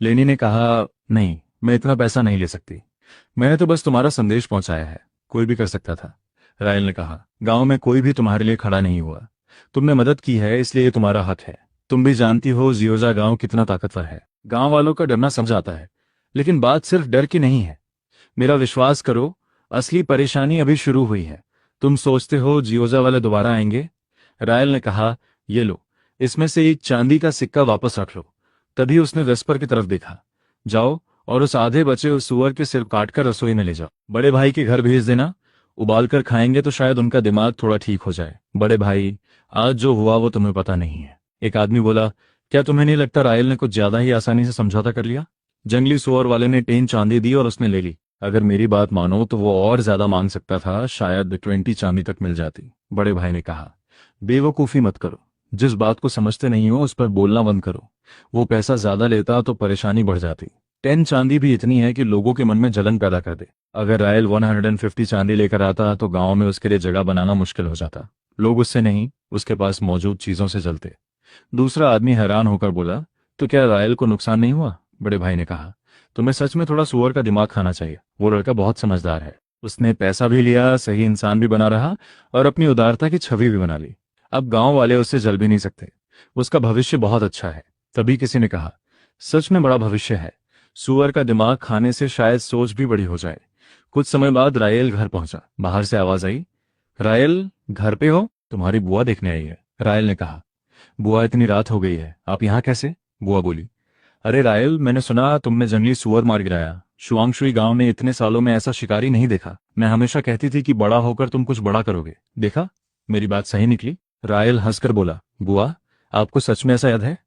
लेनी ने कहा, नहीं, मैं इतना पैसा नहीं ले सकती। मैंने तो बस तुम्हारा संदेश पहुंचाया है, कोई भी कर सकता था। रायल ने कहा, गांव में कोई भी तुम्हारे लिए खड़ा नहीं हुआ। तुमने मदद की है, इसलिए ये तुम्हारा हक है। तुम भी जानती हो जियोजा गांव कितना ताकतवर है। गांव वालों का डरना समझ आता है, लेकिन बात सिर्फ डर की नहीं है। मेरा विश्वास करो, असली परेशानी अभी शुरू हुई है। तुम सोचते हो जियोजा वाले दोबारा आएंगे? रायल ने कहा, ये लो, इसमें से एक चांदी का सिक्का वापस रख लो। तभी उसने वेस्पर की तरफ देखा। जाओ और उस आधे बचे उस सुअर के सिर काटकर रसोई में ले जाओ। बड़े भाई के घर भेज देना, उबाल कर खाएंगे तो शायद उनका दिमाग थोड़ा ठीक हो जाए। बड़े भाई, आज जो हुआ वो तुम्हें पता नहीं है। एक आदमी बोला, क्या तुम्हें नहीं लगता रायल ने कुछ ज्यादा ही आसानी से समझौता कर लिया? जंगली सुअर वाले ने 10 चांदी दी और उसने ले ली। अगर मेरी बात मानो तो वो और ज्यादा मांग सकता था, शायद 20 चांदी तक मिल जाती। बड़े भाई ने कहा, बेवकूफी मत करो, जिस बात को समझते नहीं हो उस पर बोलना बंद करो। वो पैसा ज्यादा लेता तो परेशानी बढ़ जाती। 10 चांदी भी इतनी है कि लोगों के मन में जलन पैदा कर दे। अगर रायल 150 चांदी लेकर आता तो गांव में उसके लिए जगह बनाना मुश्किल हो जाता। लोग उससे नहीं, उसके पास मौजूद चीजों से जलते। दूसरा आदमी हैरान होकर बोला, तो क्या रायल को नुकसान नहीं हुआ? बड़े भाई ने कहा, तुम्हें सच में थोड़ा सुअर का दिमाग खाना चाहिए। वो लड़का बहुत समझदार है। उसने पैसा भी लिया, सही इंसान भी बना रहा और अपनी उदारता की छवि भी बना ली। अब गांव वाले उससे जल भी नहीं सकते। उसका भविष्य बहुत अच्छा है। तभी किसी ने कहा, सच में बड़ा भविष्य है। सुअर का दिमाग खाने से शायद सोच भी बड़ी हो जाए। कुछ समय बाद रायल घर पहुंचा। बाहर से आवाज आई, रायल घर पे हो? तुम्हारी बुआ देखने आई है। रायल ने कहा, बुआ इतनी रात हो गई है, आप यहाँ कैसे? बुआ बोली, अरे रायल, मैंने सुना तुमने जंगली सुअर मार गिराया। शुआंगशुई गांव में इतने सालों में ऐसा शिकारी नहीं देखा। मैं हमेशा कहती थी कि बड़ा होकर तुम कुछ बड़ा करोगे। देखा, मेरी बात सही निकली। रायल हंसकर बोला, बुआ, आपको सच में ऐसा याद है?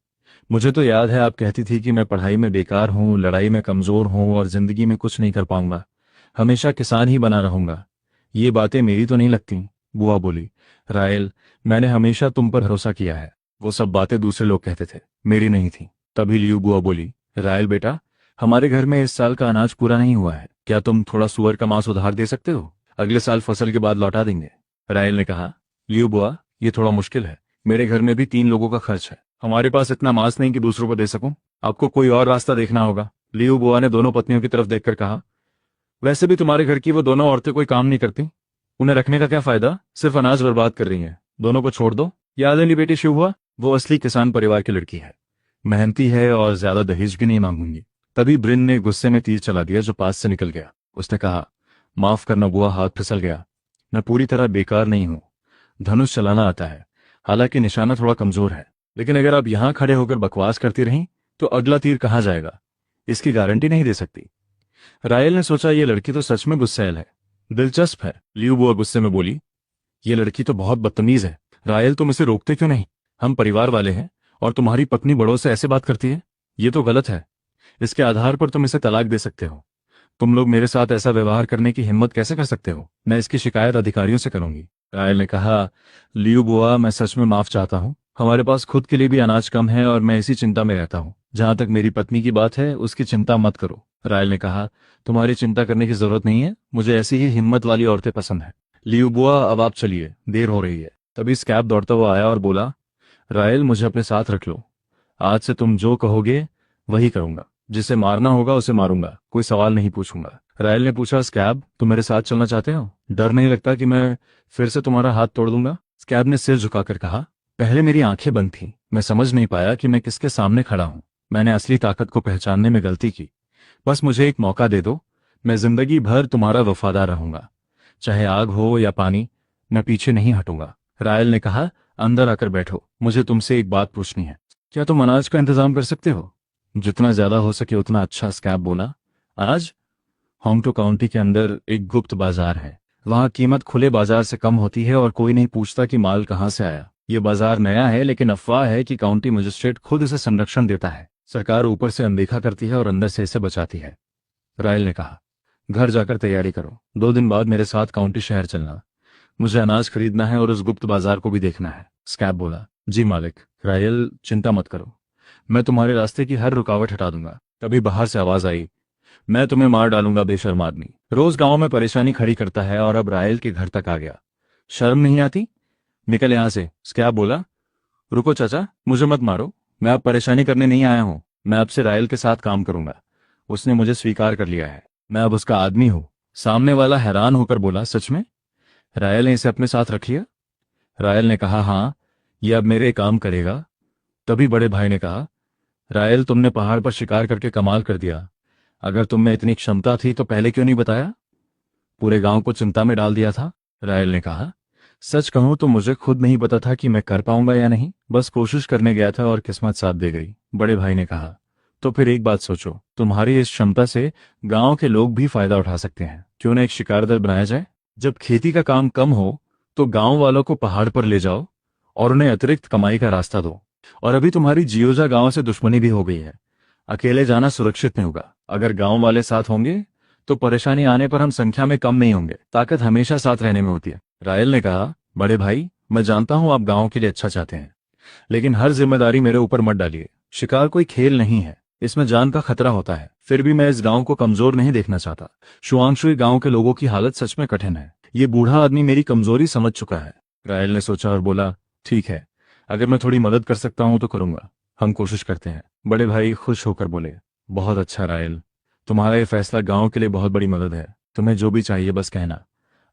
मुझे तो याद है आप कहती थी कि मैं पढ़ाई में बेकार हूँ, लड़ाई में कमजोर हूँ और जिंदगी में कुछ नहीं कर पाऊंगा। हमेशा किसान ही बना रहूंगा। ये बातें मेरी तो नहीं लगती। बुआ बोली, रायल, मैंने हमेशा तुम पर भरोसा किया है। वो सब बातें दूसरे लोग कहते थे, मेरी नहीं थी। तभी लियू बुआ बोली, रायल बेटा, हमारे घर में इस साल का अनाज पूरा नहीं हुआ है। क्या तुम थोड़ा सुअर का मांस उधार दे सकते हो? अगले साल फसल के बाद लौटा देंगे। रायल ने कहा, लियू बुआ, ये थोड़ा मुश्किल है। मेरे घर में भी 3 लोगों का खर्च है। हमारे पास इतना मांस नहीं कि दूसरों को दे सकूं। आपको कोई और रास्ता देखना होगा। लियू बुआ ने दोनों पत्नियों की तरफ देखकर कहा, वैसे भी तुम्हारे घर की वो दोनों औरतें कोई काम नहीं करती। उन्हें रखने का क्या फायदा? सिर्फ अनाज बर्बाद कर रही हैं। दोनों को छोड़ दो। याद है नहीं बेटी शिव, वो असली किसान परिवार की लड़की है, मेहनती है और ज्यादा दहेज भी नहीं मांगूंगी। तभी ब्रिन ने गुस्से में तीर चला दिया जो पास से निकल गया। उसने कहा, माफ करना बुआ, हाथ फिसल गया। मैं पूरी तरह बेकार नहीं हूं। धनुष चलाना आता है, हालांकि निशाना थोड़ा कमजोर है। लेकिन अगर आप यहां खड़े होकर बकवास करती रहीं तो अगला तीर कहां जाएगा, इसकी गारंटी नहीं दे सकती। रायल ने सोचा, ये लड़की तो सच में गुस्सैल है, दिलचस्प है। लियू बुआ गुस्से में बोली, ये लड़की तो बहुत बदतमीज है। रायल, तुम इसे रोकते क्यों नहीं? हम परिवार वाले हैं और तुम्हारी पत्नी बड़ों से ऐसे बात करती है, ये तो गलत है। इसके आधार पर तुम इसे तलाक दे सकते हो। तुम लोग मेरे साथ ऐसा व्यवहार करने की हिम्मत कैसे कर सकते हो? मैं इसकी शिकायत अधिकारियों से करूंगी। रायल ने कहा, लियू बुआ, मैं सच में माफ चाहता हूँ। हमारे पास खुद के लिए भी अनाज कम है और मैं इसी चिंता में रहता हूँ। जहां तक मेरी पत्नी की बात है, उसकी चिंता मत करो। रायल ने कहा, तुम्हारी चिंता करने की जरूरत नहीं है। मुझे ऐसी ही हिम्मत वाली औरतें पसंद है। लियू बुआ, अब आप चलिए, देर हो रही है। तभी स्कैब दौड़ता हुआ आया और बोला, रायल, मुझे अपने साथ रख लो। आज से तुम जो कहोगे वही करूंगा। जिसे मारना होगा उसे मारूंगा, कोई सवाल नहीं पूछूंगा। रायल ने पूछा, स्कैब, तुम मेरे साथ चलना चाहते हो? डर नहीं लगता कि मैं फिर से तुम्हारा हाथ तोड़ दूंगा? स्कैब ने सिर झुकाकर कहा, पहले मेरी आंखें बंद थीं। मैं समझ नहीं पाया कि मैं किसके सामने खड़ा हूं। मैंने असली ताकत को पहचानने में गलती की। बस मुझे एक मौका दे दो, मैं जिंदगी भर तुम्हारा वफादार रहूंगा। चाहे आग हो या पानी, मैं पीछे नहीं हटूंगा। रायल ने कहा, अंदर आकर बैठो, मुझे तुमसे एक बात पूछनी है। क्या तुम अनाज का इंतजाम कर सकते हो? जितना ज्यादा हो सके उतना अच्छा, स्कैब बोला। अनाज? होंगटो काउंटी के अंदर एक गुप्त बाजार है। वहां कीमत खुले बाजार से कम होती है और कोई नहीं पूछता कि माल कहां से आया। ये बाजार नया है, लेकिन अफवाह है कि काउंटी मजिस्ट्रेट खुद इसे संरक्षण देता है। सरकार ऊपर से अनदेखा करती है और अंदर से इसे बचाती है। रायल ने कहा, घर जाकर तैयारी करो। 2 दिन बाद मेरे साथ काउंटी शहर चलना। मुझे अनाज खरीदना है और उस गुप्त बाजार को भी देखना है। स्कैब बोला, जी मालिक। रायल, चिंता मत करो, मैं तुम्हारे रास्ते की हर रुकावट हटा दूंगा। तभी बाहर से आवाज आई, मैं तुम्हें मार डालूंगा बेशर्म आदमी। रोज गांव में परेशानी खड़ी करता है और अब रायल के घर तक आ गया। शर्म नहीं आती? निकल यहां से। स्कैब बोला, रुको चाचा, मुझे मत मारो। मैं अब परेशानी करने नहीं आया हूं। मैं अब से रायल के साथ काम करूंगा। उसने मुझे स्वीकार कर लिया है, मैं अब उसका आदमी हूं। सामने वाला हैरान होकर बोला, सच में? रायल ने इसे अपने साथ रख लिया? रायल ने कहा, हाँ, ये अब मेरे काम करेगा। तभी बड़े भाई ने कहा, रायल, तुमने पहाड़ पर शिकार करके कमाल कर दिया। अगर तुम में इतनी क्षमता थी तो पहले क्यों नहीं बताया? पूरे गांव को चिंता में डाल दिया था। रायल ने कहा, सच कहूं तो मुझे खुद नहीं पता था कि मैं कर पाऊंगा या नहीं। बस कोशिश करने गया था और किस्मत साथ दे गई। बड़े भाई ने कहा, तो फिर एक बात सोचो, तुम्हारी इस क्षमता से गांव के लोग भी फायदा उठा सकते हैं। क्यों ना एक शिकार दल बनाया जाए? जब खेती का काम कम हो तो गांव वालों को पहाड़ पर ले जाओ और उन्हें अतिरिक्त कमाई का रास्ता दो। और अभी तुम्हारी जियोजा गांव से दुश्मनी भी हो गई है, अकेले जाना सुरक्षित नहीं होगा। अगर गांव वाले साथ होंगे तो परेशानी आने पर हम संख्या में कम नहीं होंगे। ताकत हमेशा साथ रहने में होती है। रायल ने कहा, बड़े भाई, मैं जानता हूं आप गांव के लिए अच्छा चाहते हैं, लेकिन हर जिम्मेदारी मेरे ऊपर मत डालिए। शिकार कोई खेल नहीं है, इसमें जान का खतरा होता है। फिर भी मैं इस गांव को कमजोर नहीं देखना चाहता। शुआंशुई गांव के लोगों की हालत सच में कठिन है। ये बूढ़ा आदमी मेरी कमजोरी समझ चुका है। रायल ने सोचा और बोला, ठीक है, अगर मैं थोड़ी मदद कर सकता हूं तो करूंगा। हम कोशिश करते हैं। बड़े भाई खुश होकर बोले, बहुत अच्छा रायल, तुम्हारा ये फैसला गांव के लिए बहुत बड़ी मदद है। तुम्हें जो भी चाहिए बस कहना।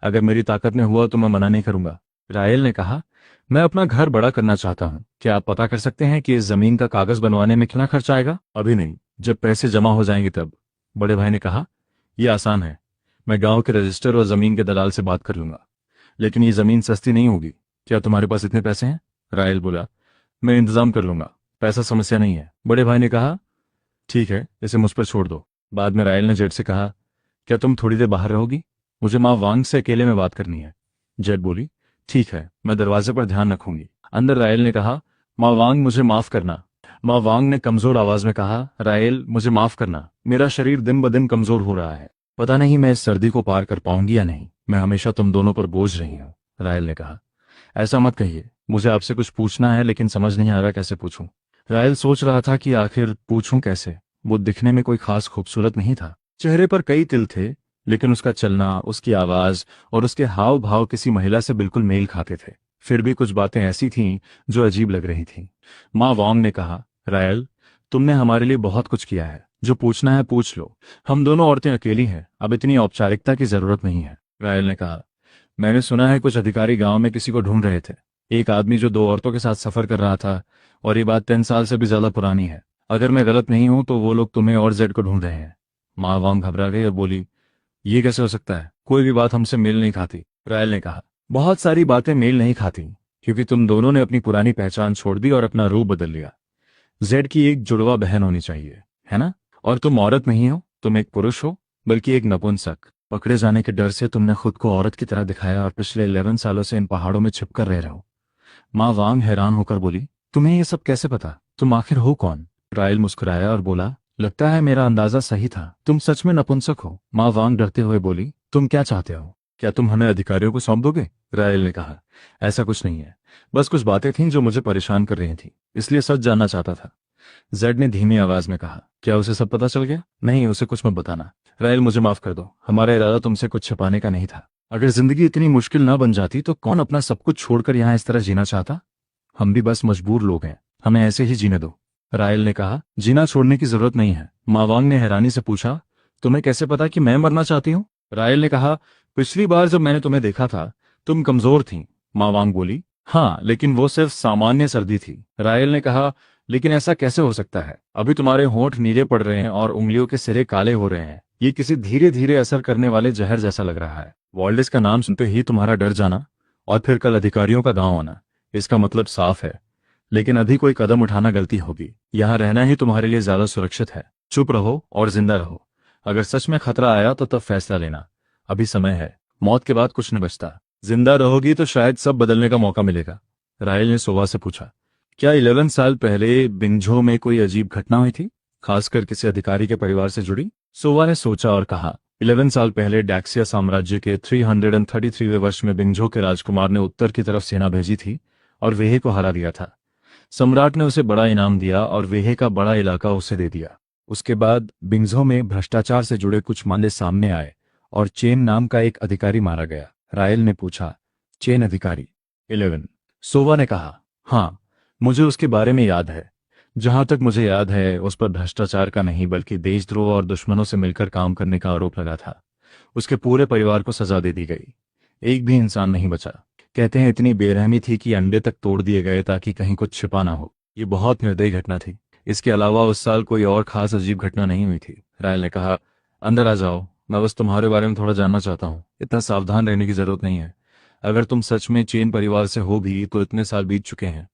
अगर मेरी ताकत में हुआ तो मैं मना नहीं करूंगा। रायल ने कहा, मैं अपना घर बड़ा करना चाहता हूँ। क्या आप पता कर सकते हैं कि इस जमीन का कागज बनवाने में कितना खर्च आएगा? अभी नहीं, जब पैसे जमा हो जाएंगे तब। बड़े भाई ने कहा, यह आसान है, मैं गांव के रजिस्टर और जमीन के दलाल से बात कर लूंगा। लेकिन ये जमीन सस्ती नहीं होगी। क्या तुम्हारे पास इतने पैसे हैं? रायल बोला, मैं इंतजाम कर लूंगा, पैसा समस्या नहीं है। बड़े भाई ने कहा, ठीक है, इसे मुझ पर छोड़ दो। बाद में रायल ने जेड से कहा, क्या तुम थोड़ी देर बाहर रहोगी? मुझे माँ वांग से अकेले में बात करनी है। जेड बोली, ठीक है, मैं दरवाजे पर ध्यान रखूंगी। अंदर रायल ने कहा, माँ वांग मुझे माफ करना। माँ वांग ने कमजोर आवाज में कहा, रायल मुझे माफ करना, मेरा शरीर दिन ब दिन कमजोर हो रहा है। पता नहीं मैं इस सर्दी को पार कर पाऊंगी या नहीं। मैं हमेशा तुम दोनों पर बोझ रही हूँ। रायल ने कहा, ऐसा मत कहिए, मुझे आपसे कुछ पूछना है लेकिन समझ नहीं आ रहा कैसे पूछूं। रायल सोच रहा था कि आखिर पूछूं कैसे। वो दिखने में कोई खास खूबसूरत नहीं था। चेहरे पर कई तिल थे, लेकिन उसका चलना, उसकी आवाज और उसके हाव भाव किसी महिला से बिल्कुल मेल खाते थे। फिर भी कुछ बातें ऐसी थीं जो अजीब लग रही थीं। माँ वांग ने कहा, रायल, तुमने हमारे लिए बहुत कुछ किया है, जो पूछना है पूछ लो। हम दोनों औरतें अकेली हैं, अब इतनी औपचारिकता की जरूरत नहीं है। रायल ने कहा, मैंने सुना है कुछ अधिकारी गांव में किसी को ढूंढ रहे थे, एक आदमी जो 2 औरतों के साथ सफर कर रहा था, और ये बात 10 साल से भी ज्यादा पुरानी है। अगर मैं गलत नहीं हूं तो वो लोग तुम्हें और जेड को ढूंढ रहे हैं। माँ वांग घबरा गई और बोली, ये कैसे हो सकता है? कोई भी बात हमसे मेल नहीं खाती। रायल ने कहा, बहुत सारी बातें मेल नहीं खाती, क्योंकि तुम दोनों ने अपनी पुरानी पहचान छोड़ दी और अपना रूप बदल लिया। जेड की एक जुड़वा बहन होनी चाहिए, है ना? और तुम औरत नहीं हो, तुम एक पुरुष हो, बल्कि एक नपुंसक। पकड़े जाने के डर से तुमने खुद को औरत की तरह दिखाया और पिछले 11 सालों से इन पहाड़ों में छिपकर रह रहे हो। माँ वांग हैरान होकर बोली, तुम्हें ये सब कैसे पता? तुम आखिर हो कौन? रायल मुस्कुराया और बोला, लगता है मेरा अंदाजा सही था, तुम सच में नपुंसक हो। माँ वांग डरते हुए बोली, तुम क्या चाहते हो? क्या तुम हमें अधिकारियों को सौंप दोगे? रायल ने कहा, ऐसा कुछ नहीं है, बस कुछ बातें थीं जो मुझे परेशान कर रही थी, इसलिए सच जानना चाहता था। जेड ने धीमी आवाज में कहा, क्या उसे सब पता चल गया? नहीं, उसे कुछ मत बताना। रायल मुझे माफ कर दो, हमारा इरादा तुमसे कुछ छिपाने का नहीं था। अगर जिंदगी इतनी मुश्किल ना बन जाती तो कौन अपना सब कुछ छोड़कर यहाँ इस तरह जीना चाहता? हम भी बस मजबूर लोग हैं, हमें ऐसे ही जीने दो। रायल ने कहा, जीना छोड़ने की जरूरत नहीं है। मावांग ने हैरानी से पूछा, तुम्हें कैसे पता कि मैं मरना चाहती हूँ? रायल ने कहा, पिछली बार जब मैंने तुम्हें देखा था तुम कमजोर थी। मावांग बोली, हाँ, लेकिन वो सिर्फ सामान्य सर्दी थी। रायल ने कहा, लेकिन ऐसा कैसे हो सकता है? अभी तुम्हारे होंठ नीले पड़ रहे हैं और उंगलियों के सिरे काले हो रहे हैं। ये किसी धीरे धीरे असर करने वाले जहर जैसा लग रहा है। वॉल्डिस का नाम सुनते ही तुम्हारा डर जाना और फिर कल अधिकारियों का गांव आना, इसका मतलब साफ है। लेकिन अभी कोई कदम उठाना गलती होगी। यहाँ रहना ही तुम्हारे लिए ज्यादा सुरक्षित है। चुप रहो और जिंदा रहो। अगर सच में खतरा आया तो तब फैसला लेना। अभी समय है, मौत के बाद कुछ नहीं बचता। जिंदा रहोगी तो शायद सब बदलने का मौका मिलेगा। रायल ने सोवा से पूछा, क्या 11 साल पहले बिंगझो में कोई अजीब घटना हुई थी, खासकर किसी अधिकारी के परिवार से जुड़ी? सोवा ने सोचा और कहा, 11 साल पहले डैक्सिया साम्राज्य के 333वें वर्ष में बिंगझो के राजकुमार ने उत्तर की तरफ सेना भेजी थी और वेहे को हरा दिया था। सम्राट ने उसे बड़ा इनाम दिया और वेहे का बड़ा इलाका उसे दे दिया। उसके बाद बिंगझो में भ्रष्टाचार से जुड़े कुछ मामले सामने आए और चेन नाम का एक अधिकारी मारा गया। रायल ने पूछा, चेन अधिकारी? 11। सोवा ने कहा, हाँ, मुझे उसके बारे में याद है। जहां तक मुझे याद है उस पर भ्रष्टाचार का नहीं बल्कि देशद्रोह और दुश्मनों से मिलकर काम करने का आरोप लगा था। उसके पूरे परिवार को सजा दे दी गई, एक भी इंसान नहीं बचा। कहते हैं इतनी बेरहमी थी कि अंडे तक तोड़ दिए गए ताकि कहीं कुछ छिपा ना हो। ये बहुत निर्दयी घटना थी। इसके अलावा उस साल कोई और खास अजीब घटना नहीं हुई थी। रायल ने कहा, अंदर आ जाओ, मैं बस तुम्हारे बारे में थोड़ा जानना चाहता हूँ। इतना सावधान रहने की जरूरत नहीं है। अगर तुम सच में चेन परिवार से हो भी तो इतने साल बीत चुके हैं,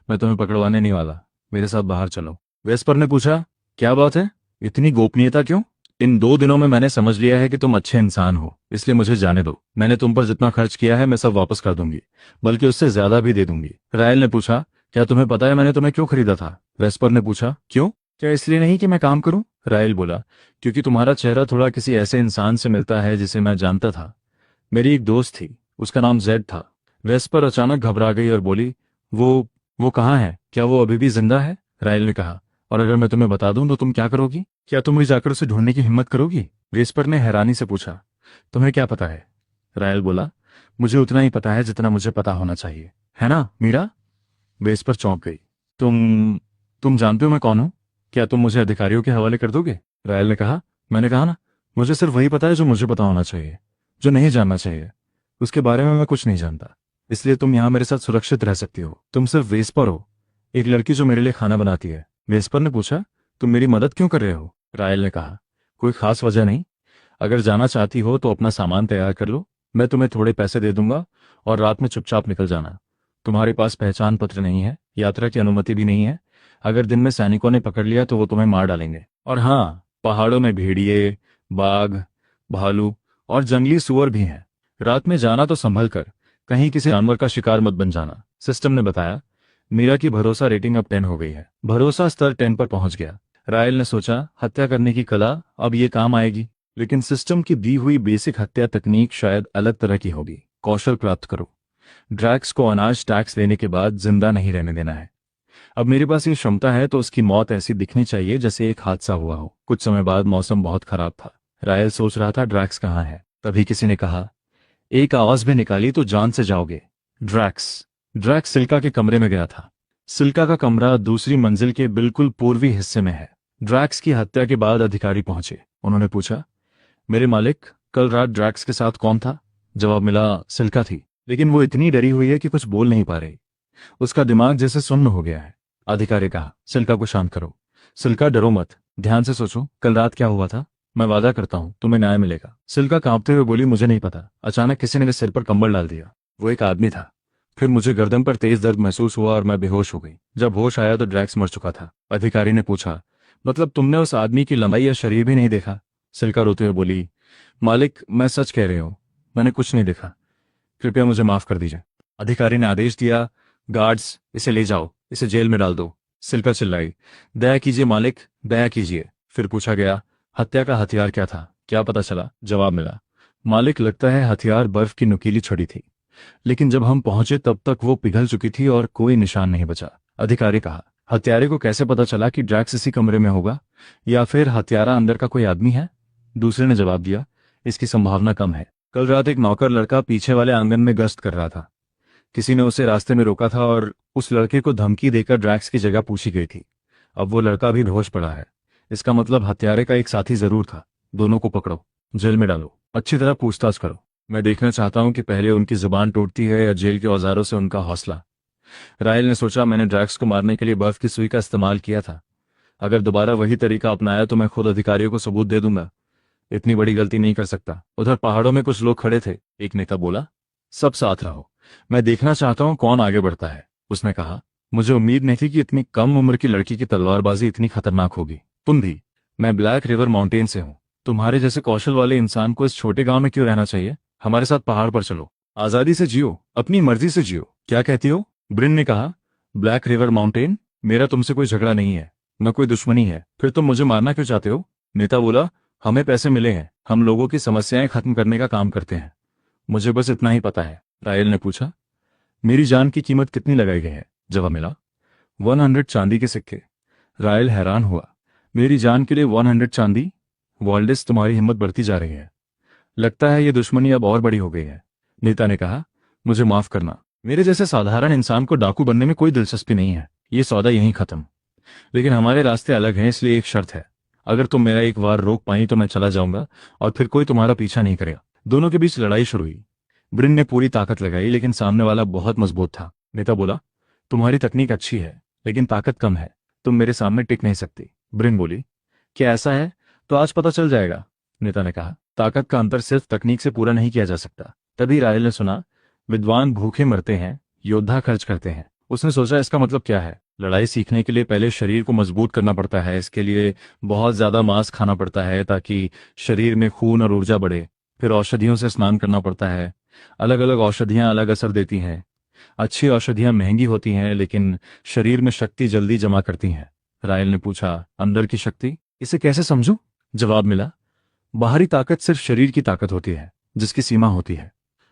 मैं तुम्हें पकड़वाने नहीं वाला। मेरे साथ बाहर चलो। वेस्पर ने पूछा, क्या बात है, इतनी गोपनीयता क्यों? इन 2 दिनों में मैंने समझ लिया है कि तुम अच्छे इंसान हो, इसलिए मुझे जाने दो। मैंने तुम पर जितना खर्च किया है मैं सब वापस कर दूंगी, बल्कि उससे ज्यादा भी दे दूंगी। रायल ने पूछा, क्या तुम्हें पता है मैंने तुम्हें क्यों खरीदा था? वेस्पर ने पूछा, क्यों? क्या इसलिए नहीं कि मैं काम करूं? रायल बोला, क्योंकि तुम्हारा चेहरा थोड़ा किसी ऐसे इंसान से मिलता है जिसे मैं जानता था। मेरी एक दोस्त थी, उसका नाम जेड था। वेस्पर अचानक घबरा गई और बोली, वो कहाँ है? क्या वो अभी भी जिंदा है? रायल ने कहा, और अगर मैं तुम्हें बता दूं तो तुम क्या करोगी? क्या तुम भी जाकर उसे ढूंढने की हिम्मत करोगी? वेस्पर ने हैरानी से पूछा, तुम्हें क्या पता है? रायल बोला, मुझे उतना ही पता है जितना मुझे पता होना चाहिए, है ना मीरा? वेस्पर चौंक गई। तुम तुम जानते हो मैं कौन हूं? क्या तुम मुझे अधिकारियों के हवाले कर दोगे? रायल ने कहा, मैंने कहा ना, मुझे सिर्फ वही पता है जो मुझे पता होना चाहिए, जो नहीं जानना चाहिए उसके बारे में मैं कुछ नहीं जानता। इसलिए तुम यहाँ मेरे साथ सुरक्षित रह सकती हो। तुम सिर्फ वेस्पर हो, एक लड़की जो मेरे लिए खाना बनाती है। वेस्पर ने पूछा, तुम मेरी मदद क्यों कर रहे हो? रायल ने कहा, कोई खास वजह नहीं। अगर जाना चाहती हो तो अपना सामान तैयार कर लो, मैं तुम्हें थोड़े पैसे दे दूंगा और रात में चुपचाप निकल जाना। तुम्हारे पास पहचान पत्र नहीं है, यात्रा की अनुमति भी नहीं है। अगर दिन में सैनिकों ने पकड़ लिया तो वो तुम्हें मार डालेंगे। और हाँ, पहाड़ों में भेड़िए, बाघ, भालू और जंगली सुअर भी हैं। रात में जाना तो संभल कर, कहीं किसी जानवर का शिकार मत बन जाना। सिस्टम ने बताया। मीरा की भरोसा रेटिंग अब 10 हो गई है। भरोसा स्तर 10 पर पहुंच गया। रायल ने सोचा, हत्या करने की कला अब ये काम आएगी, लेकिन सिस्टम की दी हुई बेसिक हत्या तकनीक शायद अलग तरह की होगी। कौशल प्राप्त करो। ड्रैक्स को अनाज टैक्स लेने के बाद जिंदा नहीं रहने देना है। अब मेरे पास ये क्षमता है तो उसकी मौत ऐसी दिखनी चाहिए जैसे एक हादसा हुआ हो। कुछ समय बाद मौसम बहुत खराब था। रायल सोच रहा था ड्रैक्स कहाँ है, तभी किसी ने कहा, एक आवाज भी निकाली तो जान से जाओगे। ड्रैक्स। ड्रैक्स सिल्का के कमरे में गया था। सिल्का का कमरा दूसरी मंजिल के बिल्कुल पूर्वी हिस्से में है। ड्रैक्स की हत्या के बाद अधिकारी पहुंचे। उन्होंने पूछा, मेरे मालिक, कल रात ड्रैक्स के साथ कौन था? जवाब मिला, सिल्का थी, लेकिन वो इतनी डरी हुई है कि कुछ बोल नहीं पा रही। उसका दिमाग जैसे सुन्न हो गया है। अधिकारी कहा, सिल्का को शांत करो। सिल्का, डरो मत, ध्यान से सोचो, कल रात क्या हुआ था? मैं वादा करता हूं तुम्हें न्याय मिलेगा। सिल्का कांपते हुए बोली, मुझे नहीं पता। अचानक किसी ने मेरे सिर पर कंबल डाल दिया। वो एक आदमी था। फिर मुझे गर्दन पर तेज दर्द महसूस हुआ और मैं बेहोश हो गई। जब होश आया तो ड्रैक्स मर चुका था। अधिकारी ने पूछा, मतलब तुमने उस आदमी की लंबाई या शरीर भी नहीं देखा? सिल्का रोते हुए बोली, मालिक, मैं सच कह रही हूँ, मैंने कुछ नहीं देखा, कृपया मुझे माफ कर दीजिए। अधिकारी ने आदेश दिया, गार्ड्स, इसे ले जाओ, इसे जेल में डाल दो। सिल्का चिल्लाई, दया कीजिए मालिक, दया कीजिए। फिर पूछा गया, हत्या का हथियार क्या था? क्या पता चला? जवाब मिला, मालिक, लगता है हथियार बर्फ की नुकीली छड़ी थी, लेकिन जब हम पहुंचे तब तक वो पिघल चुकी थी और कोई निशान नहीं बचा। अधिकारी कहा, हत्यारे को कैसे पता चला कि ड्रैक्स इसी कमरे में होगा, या फिर हत्यारा अंदर का कोई आदमी है? दूसरे ने जवाब दिया, इसकी संभावना कम है। कल रात एक नौकर लड़का पीछे वाले आंगन में गश्त कर रहा था। किसी ने उसे रास्ते में रोका था और उस लड़के को धमकी देकर ड्रैक्स की जगह पूछी गई थी। अब वो लड़का भी बेहोश पड़ा है। इसका मतलब हत्यारे का एक साथी जरूर था। दोनों को पकड़ो, जेल में डालो, अच्छी तरह पूछताछ करो। मैं देखना चाहता हूं कि पहले उनकी जुबान टूटती है या जेल के औजारों से उनका हौसला। रायल ने सोचा, मैंने ड्रैक्स को मारने के लिए बर्फ की सुई का इस्तेमाल किया था। अगर दोबारा वही तरीका अपनाया तो मैं खुद अधिकारियों को सबूत दे दूंगा। इतनी बड़ी गलती नहीं कर सकता। उधर पहाड़ों में कुछ लोग खड़े थे। एक नेता बोला, सब साथ रहो, मैं देखना चाहता हूं कौन आगे बढ़ता है। उसने कहा, मुझे उम्मीद नहीं थी कि इतनी कम उम्र की लड़की की तलवारबाजी इतनी खतरनाक होगी। तुम भी। मैं ब्लैक रिवर माउंटेन से हूं। तुम्हारे जैसे कौशल वाले इंसान को इस छोटे गांव में क्यों रहना चाहिए? हमारे साथ पहाड़ पर चलो, आजादी से जियो, अपनी मर्जी से जियो। क्या कहती हो? ब्रिन ने कहा, ब्लैक रिवर माउंटेन, मेरा तुमसे कोई झगड़ा नहीं है, न कोई दुश्मनी है। फिर तुम मुझे मारना क्यों चाहते हो? नेता बोला, हमें पैसे मिले हैं, हम लोगों की समस्याएं खत्म करने का काम करते हैं। मुझे बस इतना ही पता है। रायल ने पूछा, मेरी जान की कीमत कितनी लगाई गई है? जवाब मिला, 100 चांदी के सिक्के। रायल हैरान हुआ, मेरी जान के लिए 100 चांदी? वॉल्डेस, तुम्हारी हिम्मत बढ़ती जा रही है। लगता है ये दुश्मनी अब और बड़ी हो गई है। नेता ने कहा, मुझे माफ करना, मेरे जैसे साधारण इंसान को डाकू बनने में कोई दिलचस्पी नहीं है। ये सौदा यहीं खत्म। लेकिन हमारे रास्ते अलग हैं, इसलिए एक शर्त है। अगर तुम मेरा एक बार रोक पाई तो मैं चला जाऊंगा और फिर कोई तुम्हारा पीछा नहीं करेगा। दोनों के बीच लड़ाई शुरू हुई। ब्रिन ने पूरी ताकत लगाई, लेकिन सामने वाला बहुत मजबूत था। नेता बोला, तुम्हारी तकनीक अच्छी है, लेकिन ताकत कम है, तुम मेरे सामने टिक नहीं सकती। ब्रिन बोली, क्या ऐसा है? तो आज पता चल जाएगा। नेता ने कहा, ताकत का अंतर सिर्फ तकनीक से पूरा नहीं किया जा सकता। तभी रायल ने सुना, विद्वान भूखे मरते हैं, योद्धा खर्च करते हैं। उसने सोचा, इसका मतलब क्या है? लड़ाई सीखने के लिए पहले शरीर को मजबूत करना पड़ता है। इसके लिए बहुत ज़्यादा मांस खाना पड़ता है ताकि शरीर में खून और ऊर्जा बढ़े। फिर औषधियों से स्नान करना पड़ता है। अलग अलग औषधियाँ अलग असर देती हैं। अच्छी औषधियाँ महंगी होती हैं लेकिन शरीर में शक्ति जल्दी जमा करती हैं। रायल ने पूछा, अंदर की शक्ति, इसे कैसे समझूं? जवाब मिला, बाहरी ताकत सिर्फ शरीर की ताकत होती है जिसकी सीमा होती है।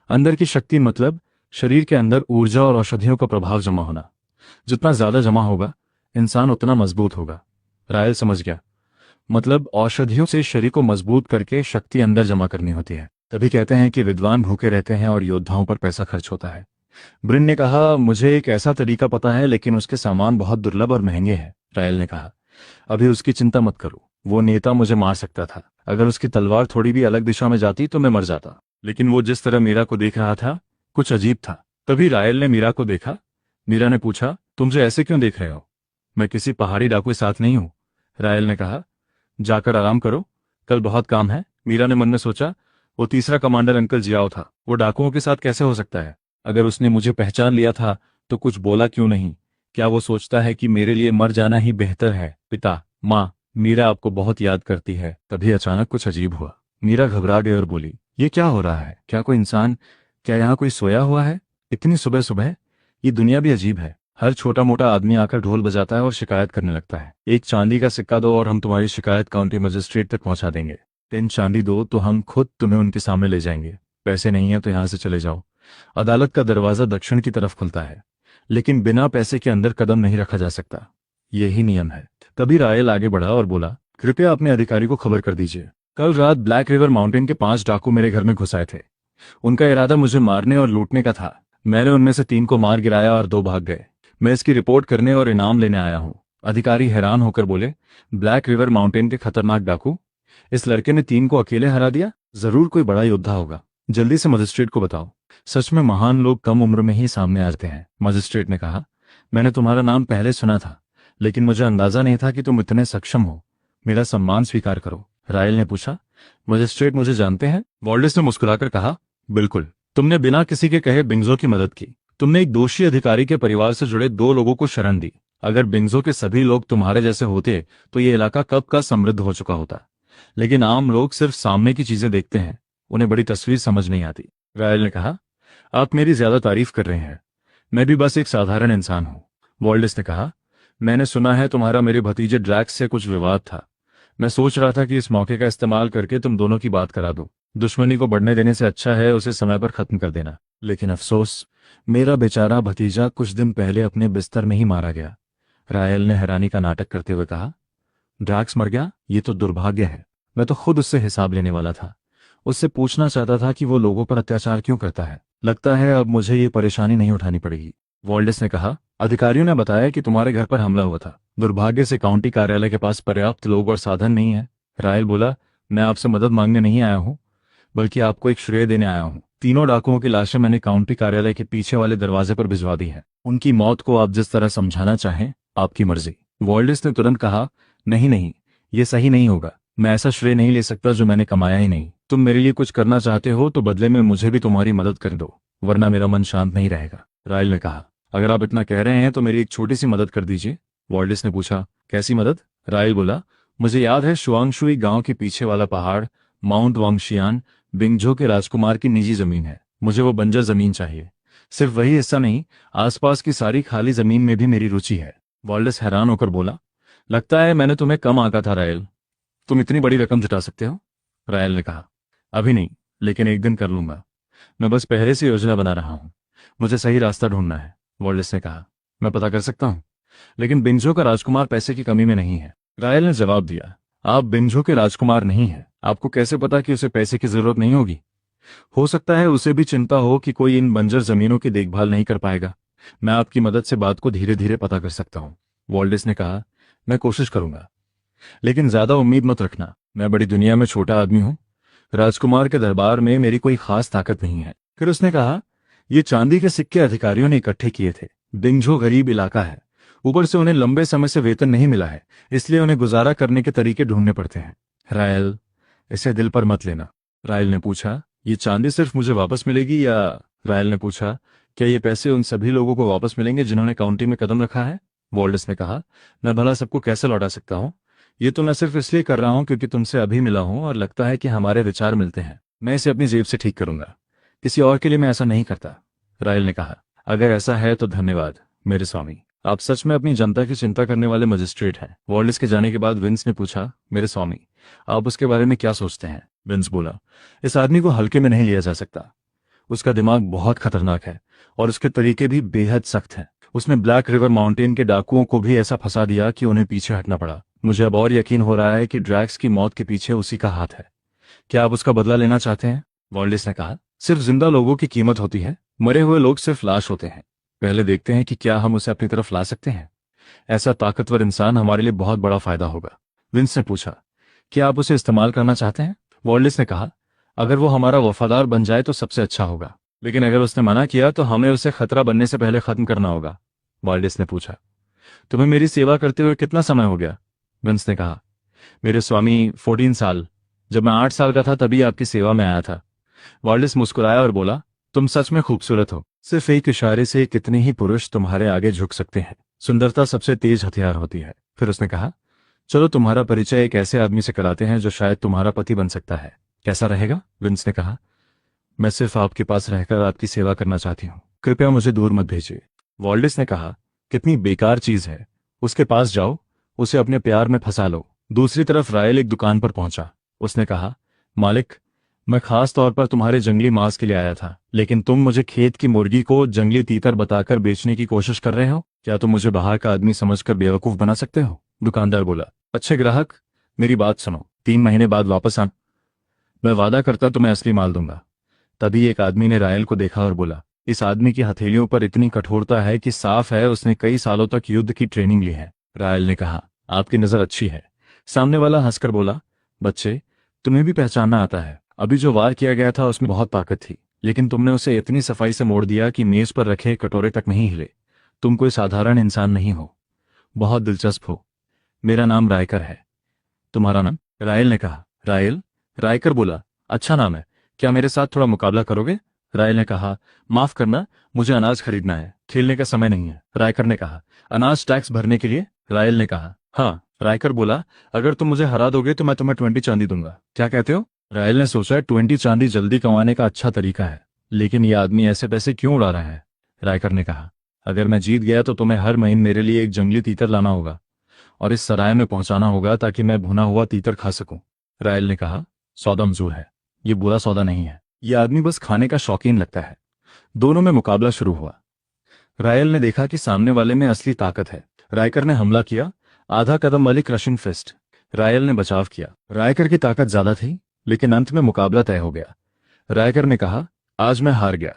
अंदर की शक्ति मतलब शरीर के अंदर ऊर्जा और औषधियों का प्रभाव जमा होना। जितना ज्यादा जमा होगा इंसान उतना मजबूत होगा। रायल समझ गया, मतलब औषधियों से शरीर को मजबूत करके शक्ति अंदर जमा करनी होती है। तभी कहते हैं कि विद्वान भूखे रहते हैं और योद्धाओं पर पैसा खर्च होता है। ब्रिन ने कहा, मुझे एक ऐसा तरीका पता है लेकिन उसके सामान बहुत दुर्लभ और महंगे हैं। रायल ने कहा, अभी उसकी चिंता मत करो। वो नेता मुझे मार सकता था। अगर उसकी तलवार थोड़ी भी अलग दिशा में जाती तो मैं मर जाता। लेकिन वो जिस तरह मीरा को देख रहा था कुछ अजीब था। तभी रायल ने मीरा को देखा। मीरा ने पूछा, तुम मुझे ऐसे क्यों देख रहे हो? मैं किसी पहाड़ी डाकू के साथ नहीं हूं। रायल ने कहा, जाकर आराम करो, कल बहुत काम है। मीरा ने मन में सोचा, वो तीसरा कमांडर अंकल जियाओ था, वो डाकुओं के साथ कैसे हो सकता है? अगर उसने मुझे पहचान लिया था तो कुछ बोला क्यों नहीं? क्या वो सोचता है कि मेरे लिए मर जाना ही बेहतर है? पिता, माँ, मीरा आपको बहुत याद करती है। तभी अचानक कुछ अजीब हुआ। मीरा घबरा गई और बोली, ये क्या हो रहा है? क्या कोई इंसान, क्या यहाँ कोई सोया हुआ है? इतनी सुबह सुबह? ये दुनिया भी अजीब है। हर छोटा मोटा आदमी आकर ढोल बजाता है और शिकायत करने लगता है। एक चांदी का सिक्का दो और हम तुम्हारी शिकायत काउंटी मजिस्ट्रेट तक पहुंचा देंगे। 3 चांदी दो तो हम खुद तुम्हें उनके सामने ले जाएंगे। पैसे नहीं है तो यहाँ से चले जाओ। अदालत का दरवाजा दक्षिण की तरफ खुलता है, लेकिन बिना पैसे के अंदर कदम नहीं रखा जा सकता। यही नियम है। तभी रायल आगे बढ़ा और बोला, कृपया अपने अधिकारी को खबर कर दीजिए। कल रात ब्लैक रिवर माउंटेन के 5 डाकू मेरे घर में घुस आए थे। उनका इरादा मुझे मारने और लूटने का था। मैंने उनमें से 3 को मार गिराया और 2 भाग गए। मैं इसकी रिपोर्ट करने और इनाम लेने आया हूँ। अधिकारी हैरान होकर बोले, ब्लैक रिवर माउंटेन के खतरनाक डाकू? इस लड़के ने 3 को अकेले हरा दिया? जरूर कोई बड़ा योद्धा होगा। जल्दी से मजिस्ट्रेट को बताओ। सच में महान लोग कम उम्र में ही सामने आते हैं। मजिस्ट्रेट ने कहा, मैंने तुम्हारा नाम पहले सुना था लेकिन मुझे अंदाजा नहीं था कि तुम इतने सक्षम हो। मेरा सम्मान स्वीकार करो। रायल ने पूछा, मजिस्ट्रेट मुझे जानते हैं? वॉल्डेस ने मुस्कुराकर कहा, बिल्कुल। तुमने बिना किसी के कहे बिंगजो की मदद की। तुमने एक दोषी अधिकारी के परिवार से जुड़े 2 लोगों को शरण दी। अगर बिंगजो के सभी लोग तुम्हारे जैसे होते तो ये इलाका कब का समृद्ध हो चुका होता। लेकिन आम लोग सिर्फ सामने की चीजें देखते हैं, उन्हें बड़ी तस्वीर समझ नहीं आती। रायल ने कहा, आप मेरी ज्यादा तारीफ कर रहे हैं। मैं भी बस एक साधारण इंसान हूँ। वॉल्डेस ने कहा, मैंने सुना है तुम्हारा मेरे भतीजे ड्रैक्स से कुछ विवाद था। मैं सोच रहा था कि इस मौके का इस्तेमाल करके तुम दोनों की बात करा दूं। दुश्मनी को बढ़ने देने से अच्छा है उसे समय पर खत्म कर देना। लेकिन अफसोस, मेरा बेचारा भतीजा कुछ दिन पहले अपने बिस्तर में ही मारा गया। रायल ने हैरानी का नाटक करते हुए कहा, ड्रैक्स मर गया? ये तो दुर्भाग्य है। मैं तो खुद उससे हिसाब लेने वाला था। उससे पूछना चाहता था कि वो लोगों पर अत्याचार क्यों करता है। लगता है अब मुझे ये परेशानी नहीं उठानी पड़ेगी। वॉल्डेस ने कहा, अधिकारियों ने बताया कि तुम्हारे घर पर हमला हुआ था। दुर्भाग्य से काउंटी कार्यालय के पास पर्याप्त लोग और साधन नहीं है। रायल बोला, मैं आपसे मदद मांगने नहीं आया हूँ बल्कि आपको एक श्रेय देने आया हूँ। 3 डाकुओं की लाशें मैंने काउंटी कार्यालय के पीछे वाले दरवाजे पर भिजवा दी है। उनकी मौत को आप जिस तरह समझाना चाहें, आपकी मर्जी। वॉल्डेस ने तुरंत कहा, नहीं नहीं, ये सही नहीं होगा। मैं ऐसा श्रेय नहीं ले सकता जो मैंने कमाया ही नहीं। तुम मेरे लिए कुछ करना चाहते हो तो बदले में मुझे भी तुम्हारी मदद कर दो, वरना मेरा मन शांत नहीं रहेगा। रायल ने कहा, अगर आप इतना कह रहे हैं तो मेरी एक छोटी सी मदद कर दीजिए। वॉल्डेस ने पूछा, कैसी मदद? रायल बोला, मुझे याद है शुआंगशुई गांव के पीछे वाला पहाड़ माउंट वांगशियान बिंगझो के राजकुमार की निजी जमीन है। मुझे वो बंजर जमीन चाहिए। सिर्फ वही हिस्सा नहीं, आसपास की सारी खाली जमीन में भी मेरी रुचि है। वॉल्डेस हैरान होकर बोला, लगता है मैंने तुम्हें कम आंका था रायल। तुम इतनी बड़ी रकम जुटा सकते हो? रायल ने कहा, अभी नहीं, लेकिन एक दिन कर लूंगा। मैं बस पहले से योजना बना रहा हूँ। मुझे सही रास्ता ढूंढना है। वॉल्डेस ने कहा, मैं पता कर सकता हूँ, लेकिन बिंजो का राजकुमार पैसे की कमी में नहीं है। रायल ने जवाब दिया, आप बिंजो के राजकुमार नहीं हैं। आपको कैसे पता कि उसे पैसे की जरूरत नहीं होगी? हो सकता है उसे भी चिंता हो कि कोई इन बंजर जमीनों की देखभाल नहीं कर पाएगा। मैं आपकी मदद से बात को धीरे धीरे पता कर सकता हूँ। वॉल्डेस ने कहा, मैं कोशिश करूंगा, लेकिन ज्यादा उम्मीद मत रखना। मैं बड़ी दुनिया में छोटा आदमी हूँ। राजकुमार के दरबार में मेरी कोई खास ताकत नहीं है। फिर उसने कहा, ये चांदी के सिक्के अधिकारियों ने इकट्ठे किए थे। बिंगझो गरीब इलाका है, ऊपर से उन्हें लंबे समय से वेतन नहीं मिला है, इसलिए उन्हें गुजारा करने के तरीके ढूंढने पड़ते हैं। रायल, इसे दिल पर मत लेना। रायल ने पूछा, ये चांदी सिर्फ मुझे वापस मिलेगी या? रायल ने पूछा, क्या ये पैसे उन सभी लोगों को वापस मिलेंगे जिन्होंने काउंटी में कदम रखा है? वॉल्डस ने कहा, मैं भला सबको कैसे लौटा सकता हूँ? ये तो मैं सिर्फ इसलिए कर रहा हूँ क्योंकि तुमसे अभी मिला हूँ और लगता है कि हमारे विचार मिलते हैं। मैं इसे अपनी जेब से ठीक करूंगा, किसी और के लिए मैं ऐसा नहीं करता। रायल ने कहा, अगर ऐसा है तो धन्यवाद मेरे स्वामी, आप सच में अपनी जनता की चिंता करने वाले मजिस्ट्रेट हैं। वॉल्डस के जाने के बाद विंस ने पूछा, मेरे स्वामी, आप उसके बारे में क्या सोचते हैं? विंस बोला, इस आदमी को हल्के में नहीं लिया जा सकता। उसका दिमाग बहुत खतरनाक है और उसके तरीके भी बेहद सख्त हैं। उसने ब्लैक रिवर माउंटेन के डाकुओं को भी ऐसा फंसा दिया कि उन्हें पीछे हटना पड़ा। मुझे अब और यकीन हो रहा है कि ड्रैक्स की मौत के पीछे उसी का हाथ है। क्या आप उसका बदला लेना चाहते हैं? वॉल्डेस ने कहा, सिर्फ जिंदा लोगों की कीमत होती है, मरे हुए लोग सिर्फ लाश होते हैं। पहले देखते हैं कि क्या हम उसे अपनी तरफ ला सकते हैं। ऐसा ताकतवर इंसान हमारे लिए बहुत बड़ा फायदा होगा। विंस ने पूछा, क्या आप उसे इस्तेमाल करना चाहते हैं? वॉल्डेस ने कहा, अगर वो हमारा वफादार बन जाए तो सबसे अच्छा होगा, लेकिन अगर उसने मना किया तो हमें उसे खतरा बनने से पहले खत्म करना होगा। वॉल्डेस ने पूछा, तुम्हें मेरी सेवा करते हुए कितना समय हो गया? विंस ने कहा, मेरे स्वामी 14 साल। जब मैं 8 साल का था तभी आपकी सेवा में आया था। वॉल्डेस मुस्कुराया और बोला, तुम सच में खूबसूरत हो। सिर्फ एक इशारे से कितने ही पुरुष तुम्हारे आगे झुक सकते हैं। सुंदरता सबसे तेज हथियार होती है। फिर उसने कहा, चलो तुम्हारा परिचय एक ऐसे आदमी से कराते हैं जो शायद तुम्हारा पति बन सकता है। कैसा रहेगा? विंस ने कहा, मैं सिर्फ आपके पास रहकर आपकी सेवा करना चाहती हूँ, कृपया मुझे दूर मत भेजिए। वॉल्डेस ने कहा, कितनी बेकार चीज है। उसके पास जाओ, उसे अपने प्यार में फंसा लो। दूसरी तरफ रायल एक दुकान पर पहुंचा। उसने कहा, मालिक, मैं खास तौर पर तुम्हारे जंगली मांस के लिए आया था, लेकिन तुम मुझे खेत की मुर्गी को जंगली तीतर बताकर बेचने की कोशिश कर रहे हो। क्या तुम मुझे बाहर का आदमी समझकर बेवकूफ बना सकते हो? दुकानदार बोला, अच्छे ग्राहक, मेरी बात सुनो, 3 महीने बाद वापस आ, मैं वादा करता तुम्हें असली माल दूंगा। तभी एक आदमी ने रायल को देखा और बोला, इस आदमी की हथेलियों पर इतनी कठोरता है कि साफ है उसने कई सालों तक युद्ध की ट्रेनिंग ली है। रायल ने कहा, आपकी नजर अच्छी है। सामने वाला हंसकर बोला, बच्चे, तुम्हें भी पहचानना आता है। अभी जो वार किया गया था उसमें बहुत ताकत थी, लेकिन तुमने उसे इतनी सफाई से मोड़ दिया कि मेज पर रखे कटोरे तक नहीं हिले। तुम कोई साधारण इंसान नहीं हो, बहुत दिलचस्प हो। मेरा नाम रायकर है। तुम्हारा नाम? रायल ने कहा, रायल? रायकर बोला, अच्छा नाम है, क्या मेरे साथ थोड़ा मुकाबला करोगे? रायल ने कहा, माफ करना, मुझे अनाज खरीदना है, खेलने का समय नहीं है। रायकर ने कहा, अनाज टैक्स भरने के लिए? रायल ने कहा, हाँ। रायकर बोला, अगर तुम मुझे हरा दोगे तो मैं तुम्हें 20 चांदी दूंगा, क्या कहते हो? रायल ने सोचा, 20 चांदी जल्दी कमाने का अच्छा तरीका है, लेकिन यह आदमी ऐसे पैसे क्यों उड़ा रहा है? रायकर ने कहा, अगर मैं जीत गया तो तुम्हें हर महीने मेरे लिए एक जंगली तीतर लाना होगा और इस सराय में पहुंचाना होगा ताकि मैं भुना हुआ तीतर खा सकूं। रायल ने कहा, सौदा मंजूर है, ये बुरा सौदा नहीं है। यह आदमी बस खाने का शौकीन लगता है। दोनों में मुकाबला शुरू हुआ। रायल ने देखा कि सामने वाले में असली ताकत है। रायकर ने हमला किया, आधा कदम वाली क्रशिंग फिस्ट। रायल ने बचाव किया। रायकर की ताकत ज्यादा थी, लेकिन अंत में मुकाबला तय हो गया। रायकर ने कहा, आज मैं हार गया,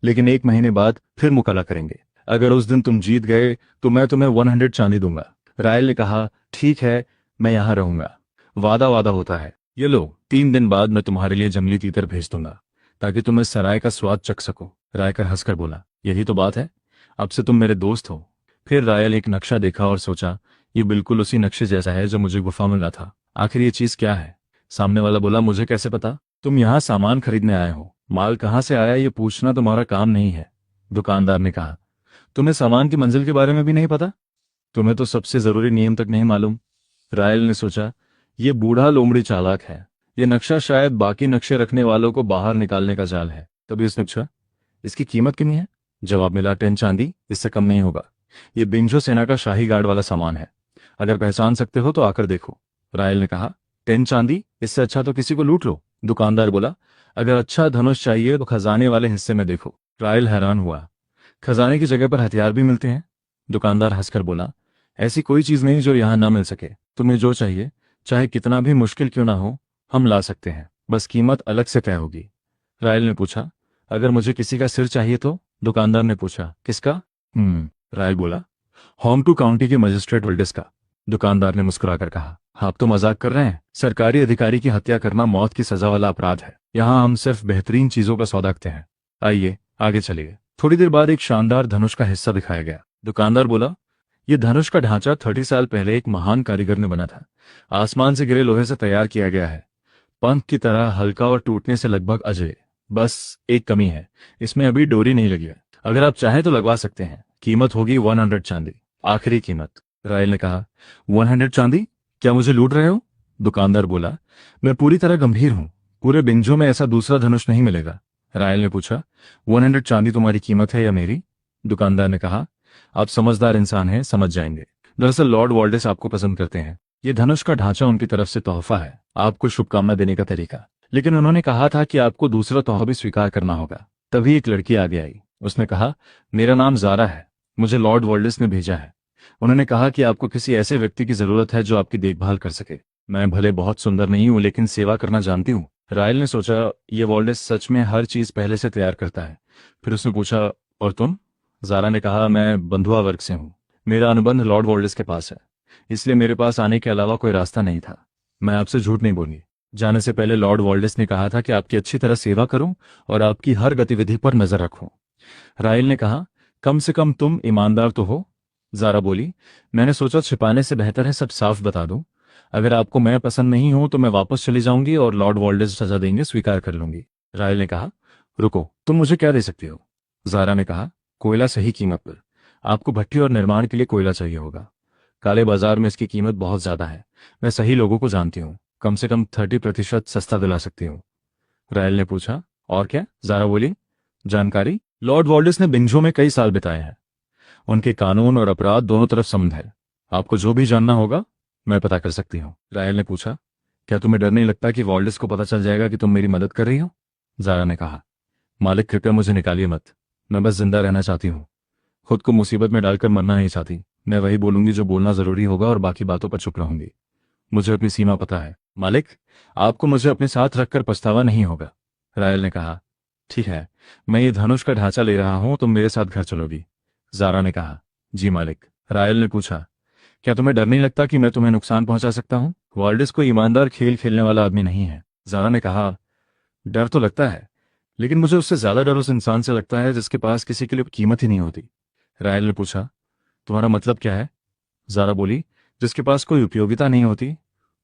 लेकिन 1 महीने बाद फिर मुकाबला करेंगे। अगर उस दिन तुम जीत गए तो मैं तुम्हें 100 चांदी दूंगा। रायल ने कहा, ठीक है, मैं यहां रहूंगा, वादा वादा होता है। ये लो, 3 दिन बाद मैं तुम्हारे लिए जंगली तीतर भेज दूंगा ताकि तुम इस सराय का स्वाद चख सको। रायकर हंसकर बोला, यही तो बात है, अब से तुम मेरे दोस्त हो। फिर रायल एक नक्शा देखा और सोचा, ये बिल्कुल उसी नक्शे जैसा है जो मुझे गुफा में मिला था। आखिर ये चीज क्या है? सामने वाला बोला, मुझे कैसे पता? तुम यहाँ सामान खरीदने आए हो, माल कहाँ से आया ये पूछना तुम्हारा काम नहीं है। दुकानदार ने कहा, तुम्हें सामान की मंजिल के बारे में भी नहीं पता? तुम्हें तो सबसे जरूरी नियम तक नहीं मालूम। रायल ने सोचा, ये बूढ़ा लोमड़ी चालाक है, ये नक्शा शायद बाकी नक्शे रखने वालों को बाहर निकालने का जाल है। तभी उसने पूछा, इसकी कीमत कितनी है? जवाब मिला, 10 चांदी, इससे कम नहीं होगा। ये बिंजो सेना का शाही गार्ड वाला सामान है, अगर पहचान सकते हो तो आकर देखो। रायल ने कहा, 10 चांदी, इससे अच्छा तो किसी को लूट लो। दुकानदार बोला, अगर अच्छा धनुष चाहिए तो खजाने वाले हिस्से में देखो। रायल हैरान हुआ, खजाने की जगह पर हथियार भी मिलते हैं? दुकानदार हंसकर बोला, ऐसी कोई चीज नहीं जो यहाँ ना मिल सके। तुम्हें जो चाहिए, चाहे कितना भी मुश्किल क्यों ना हो, हम ला सकते हैं, बस कीमत अलग से तय होगी। रायल ने पूछा, अगर मुझे किसी का सिर चाहिए तो? दुकानदार ने पूछा, किसका? रायल बोला, होम टू काउंटी के मजिस्ट्रेट वोल्डेस का। दुकानदार ने मुस्कुराकर कहा, आप तो मजाक कर रहे हैं, सरकारी अधिकारी की हत्या करना मौत की सजा वाला अपराध है। यहाँ हम सिर्फ बेहतरीन चीजों का सौदा रखते हैं। आइए आगे चलिए। थोड़ी देर बाद एक शानदार धनुष का हिस्सा दिखाया गया। दुकानदार बोला, यह धनुष का ढांचा 30 साल पहले एक महान कारीगर ने बना था। आसमान से गिरे लोहे से तैयार किया गया है, पंख की तरह हल्का और टूटने से लगभग अजय। बस एक कमी है, इसमें अभी डोरी नहीं लगी है। अगर आप चाहें तो लगवा सकते हैं, कीमत होगी 100 चांदी। आखिरी कीमत। रायल ने कहा, 100 चांदी? क्या मुझे लूट रहे हो? दुकानदार बोला, मैं पूरी तरह गंभीर हूं। पूरे बिंजो में ऐसा दूसरा धनुष नहीं मिलेगा। रायल ने पूछा, 100 चांदी तुम्हारी कीमत है या मेरी? दुकानदार ने कहा, आप समझदार इंसान हैं, समझ जाएंगे। दरअसल लॉर्ड वॉल्डेस आपको पसंद करते हैं। ये धनुष का ढांचा उनकी तरफ से तोहफा है, आपको शुभकामना देने का तरीका। लेकिन उन्होंने कहा था कि आपको दूसरा तोहफा भी स्वीकार करना होगा। तभी एक लड़की आगे आई। उसने कहा, मेरा नाम जारा है, मुझे लॉर्ड वॉल्डेस ने भेजा है। उन्होंने कहा कि आपको किसी ऐसे व्यक्ति की जरूरत है जो आपकी देखभाल कर सके। मैं भले बहुत सुंदर नहीं हूं, लेकिन सेवा करना जानती हूँ। रायल ने सोचा, ये वॉल्डेस सच में हर चीज पहले से तैयार करता है। फिर उसने पूछा, और तुम? जारा ने कहा, मैं बंधुआ वर्ग से हूँ। मेरा अनुबंध लॉर्ड वॉल्डेस के पास है, इसलिए मेरे पास आने के अलावा कोई रास्ता नहीं था। मैं आपसे झूठ नहीं बोली। जाने से पहले लॉर्ड वॉल्डेस ने कहा था कि आपकी अच्छी तरह सेवा करूं और आपकी हर गतिविधि पर नजर रखूं। रायल ने कहा, कम से कम तुम ईमानदार तो हो? जारा बोली, मैंने सोचा छिपाने से बेहतर है सब साफ बता दूं। अगर आपको मैं पसंद नहीं हूं तो मैं वापस चली जाऊंगी और लॉर्ड वॉल्डेस सजा देंगे, स्वीकार कर लूंगी। रायल ने कहा, रुको, तुम मुझे क्या दे सकती हो? जारा ने कहा, कोयला सही कीमत पर। आपको भट्टी और निर्माण के लिए कोयला चाहिए होगा। काले बाजार में इसकी कीमत बहुत ज्यादा है। मैं सही लोगों को जानती हूँ, कम से कम 30% सस्ता दिला सकती हूँ। रायल ने पूछा, और क्या? जारा बोली, जानकारी। लॉर्ड वॉल्डेस ने बिंजो में कई साल बिताए हैं। उनके कानून और अपराध दोनों तरफ समझ है। आपको जो भी जानना होगा मैं पता कर सकती हूँ। रायल ने पूछा, क्या तुम्हें डर नहीं लगता कि वॉल्डेस को पता चल जाएगा कि तुम मेरी मदद कर रही हो? जारा ने कहा, मालिक कृपया मुझे निकालिए मत। मैं बस जिंदा रहना चाहती हूँ, खुद को मुसीबत में डालकर मरना नहीं चाहती। मैं वही बोलूंगी जो बोलना जरूरी होगा और बाकी बातों पर चुप रहूंगी। मुझे अपनी सीमा पता है। मालिक, आपको मुझे अपने साथ रखकर पछतावा नहीं होगा। रायल ने कहा, ठीक है, मैं ये धनुष का ढांचा ले रहा हूं, तुम मेरे साथ घर चलोगी? जारा ने कहा, जी मालिक। रायल ने पूछा, क्या तुम्हें डर नहीं लगता कि मैं तुम्हें नुकसान पहुंचा सकता हूं? वॉल्डेस कोई ईमानदार खेल खेलने वाला आदमी नहीं है। जारा ने कहा, डर तो लगता है, लेकिन मुझे उससे ज्यादा डर उस इंसान से लगता है जिसके पास किसी के लिए कीमत ही नहीं होती। रायल ने पूछा, तुम्हारा मतलब क्या है? जारा बोली, जिसके पास कोई उपयोगिता नहीं होती,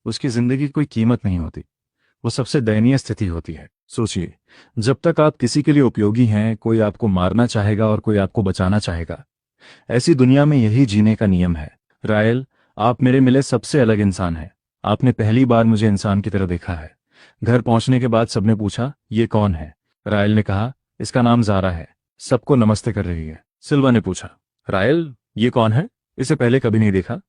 उसकी जिंदगी की कोई कीमत नहीं होती। वो सबसे दयनीय स्थिति होती है। सोचिए, जब तक आप किसी के लिए उपयोगी हैं, कोई आपको मारना चाहेगा और कोई आपको बचाना चाहेगा। ऐसी दुनिया में यही जीने का नियम है। रायल, आप मेरे मिले सबसे अलग इंसान हैं। आपने पहली बार मुझे इंसान की तरह देखा है। घर पहुंचने के बाद सबने पूछा, ये कौन है? रायल ने कहा, इसका नाम जारा है, सबको नमस्ते कर रही है। सिल्वा ने पूछा, रायल, ये कौन है? इसे पहले कभी नहीं देखा।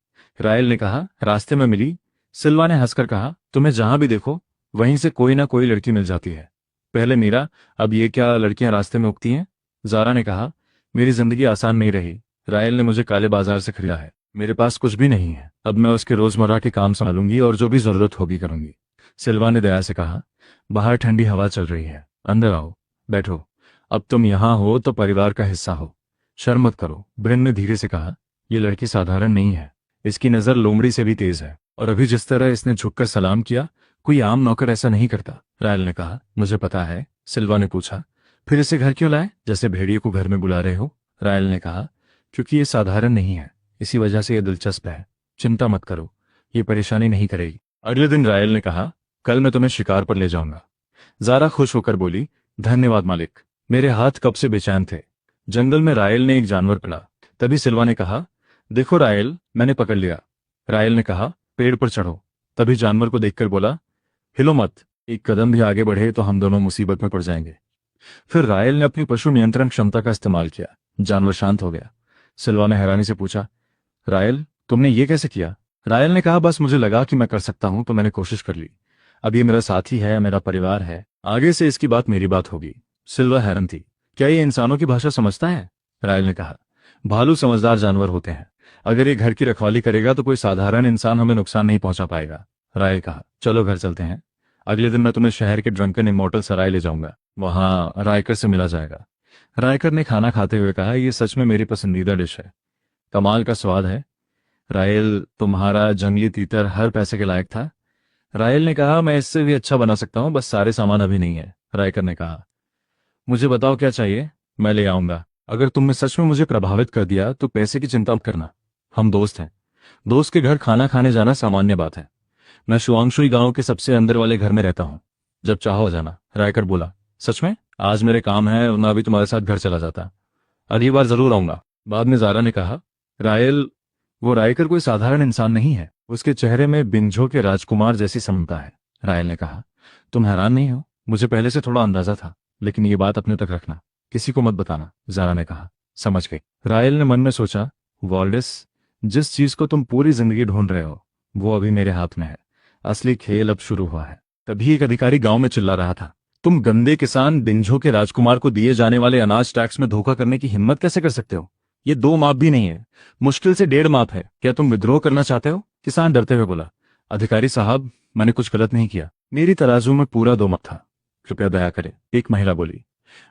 रायल ने कहा, रास्ते में मिली। सिल्वा ने हंसकर कहा, तुम्हें जहां भी देखो वहीं से कोई ना कोई लड़की मिल जाती है। पहले मीरा, अब ये क्या लड़कियां रास्ते में उगती हैं? जारा ने कहा, मेरी जिंदगी आसान नहीं रही। रायल ने मुझे काले बाजार से खरीदा है। मेरे पास कुछ भी नहीं है। अब मैं उसके रोजमर्रा के काम संभालूंगी और जो भी जरूरत होगी करूंगी। सिल्वा ने दया से कहा, बाहर ठंडी हवा चल रही है, अंदर आओ, बैठो। अब तुम यहां हो तो परिवार का हिस्सा हो, शर्म मत करो। ब्रेन ने धीरे से कहा, यह लड़की साधारण नहीं है, इसकी नजर लोमड़ी से भी तेज है। और अभी जिस तरह इसने झुककर सलाम किया, कोई आम नौकर ऐसा नहीं करता। रायल ने कहा, मुझे पता है। सिल्वा ने पूछा, फिर इसे घर क्यों लाए, जैसे भेड़िए को घर में बुला रहे हो? रायल ने कहा, क्योंकि ये साधारण नहीं है, इसी वजह से ये दिलचस्प है। चिंता मत करो, ये परेशानी नहीं करेगी। अगले दिन रायल ने कहा, कल मैं तुम्हें शिकार पर ले जाऊंगा। जारा खुश होकर बोली, धन्यवाद मालिक, मेरे हाथ कब से बेचैन थे। जंगल में रायल ने एक जानवर पकड़ा। तभी सिल्वा ने कहा, देखो रायल, मैंने पकड़ लिया। रायल ने कहा, पेड़ पर चढ़ो। तभी जानवर को देखकर बोला, हिलो मत, एक कदम भी आगे बढ़े तो हम दोनों मुसीबत में पड़ जाएंगे। फिर रायल ने अपनी पशु नियंत्रण क्षमता का इस्तेमाल किया। जानवर शांत हो गया। सिल्वा ने हैरानी से पूछा, रायल, तुमने ये कैसे किया? रायल ने कहा, बस मुझे लगा कि मैं कर सकता हूं तो मैंने कोशिश कर ली। अब ये मेरा साथी है, मेरा परिवार है, आगे से इसकी बात मेरी बात होगी। सिल्वा हैरान थी, क्या ये इंसानों की भाषा समझता है? रायल ने कहा, भालू समझदार जानवर होते हैं, अगर ये घर की रखवाली करेगा तो कोई साधारण इंसान हमें नुकसान नहीं पहुंचा पाएगा। रायल कहा, चलो घर चलते हैं। अगले दिन मैं तुम्हें शहर के ड्रंकन इमोर्टल सराय ले जाऊंगा, वहां रायकर से मिला जाएगा। रायकर ने खाना खाते हुए कहा, यह सच में मेरी पसंदीदा डिश है, कमाल का स्वाद है। रायल, तुम्हारा जंगली तीतर हर पैसे के लायक था। रायल ने कहा, मैं इससे भी अच्छा बना सकता हूं, बस सारे सामान अभी नहीं है। रायकर ने कहा, मुझे बताओ क्या चाहिए, मैं ले आऊंगा। अगर तुमने सच में मुझे प्रभावित कर दिया तो पैसे की चिंता मत करना, हम दोस्त हैं। दोस्त के घर खाना खाने जाना सामान्य बात है। मैं शुआंगशुई गांव के सबसे अंदर वाले घर में रहता हूँ, जब चाहो जाना। रायकर बोला, सच में? आज मेरे काम है, वरना अभी तुम्हारे साथ घर चला जाता। अगली बार जरूर आऊंगा। बाद में जारा ने कहा, रायल, वो रायकर कोई साधारण इंसान नहीं है, उसके चेहरे में बिंझो के राजकुमार जैसी समता है। रायल ने कहा, तुम हैरान नहीं हो? मुझे पहले से थोड़ा अंदाजा था, लेकिन ये बात अपने तक रखना, किसी को मत बताना, जारा ने कहा। समझ गई। रायल ने मन में सोचा, वॉल्डेस, जिस चीज को तुम पूरी जिंदगी ढूंढ रहे हो वो अभी मेरे हाथ में है। असली खेल अब शुरू हुआ है। तभी एक अधिकारी गांव में चिल्ला रहा था, तुम गंदे किसान बिंझो के राजकुमार को दिए जाने वाले अनाज टैक्स में धोखा करने की हिम्मत कैसे कर सकते हो? ये 2 माप भी नहीं है, मुश्किल से 1.5 माप है। क्या तुम विद्रोह करना चाहते हो? किसान डरते हुए बोला, अधिकारी साहब, मैंने कुछ गलत नहीं किया, मेरी तराजू में पूरा 2 माप था, कृपया दया करें, एक महिला बोली।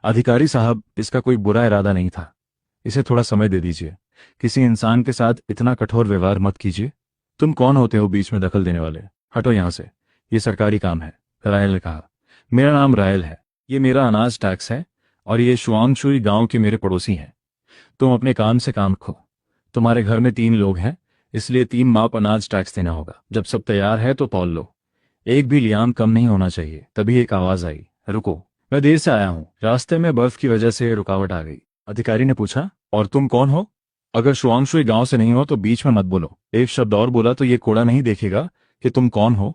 अधिकारी साहब, इसका कोई बुरा इरादा नहीं था, इसे थोड़ा समय दे दीजिए, किसी इंसान के साथ इतना कठोर व्यवहार मत कीजिए। तुम कौन होते हो बीच में दखल देने वाले? हटो यहां से, ये सरकारी काम है। रायल ने कहा, मेरा नाम रायल है, ये मेरा अनाज टैक्स है, और ये शुआंगशुई गांव के मेरे पड़ोसी हैं। तुम अपने काम से काम रखो। तुम्हारे घर में 3 लोग हैं, इसलिए 3 माप अनाज टैक्स देना होगा। जब सब तैयार है तो तौल लो, एक भी लियाम कम नहीं होना चाहिए। तभी एक आवाज आई, रुको, मैं देर से आया हूँ, रास्ते में बर्फ की वजह से रुकावट आ गई। अधिकारी ने पूछा, और तुम कौन हो? अगर शुआंगशुई गांव से नहीं हो तो बीच में मत बोलो। एक शब्द और बोला तो ये कोड़ा नहीं देखेगा कि तुम कौन हो।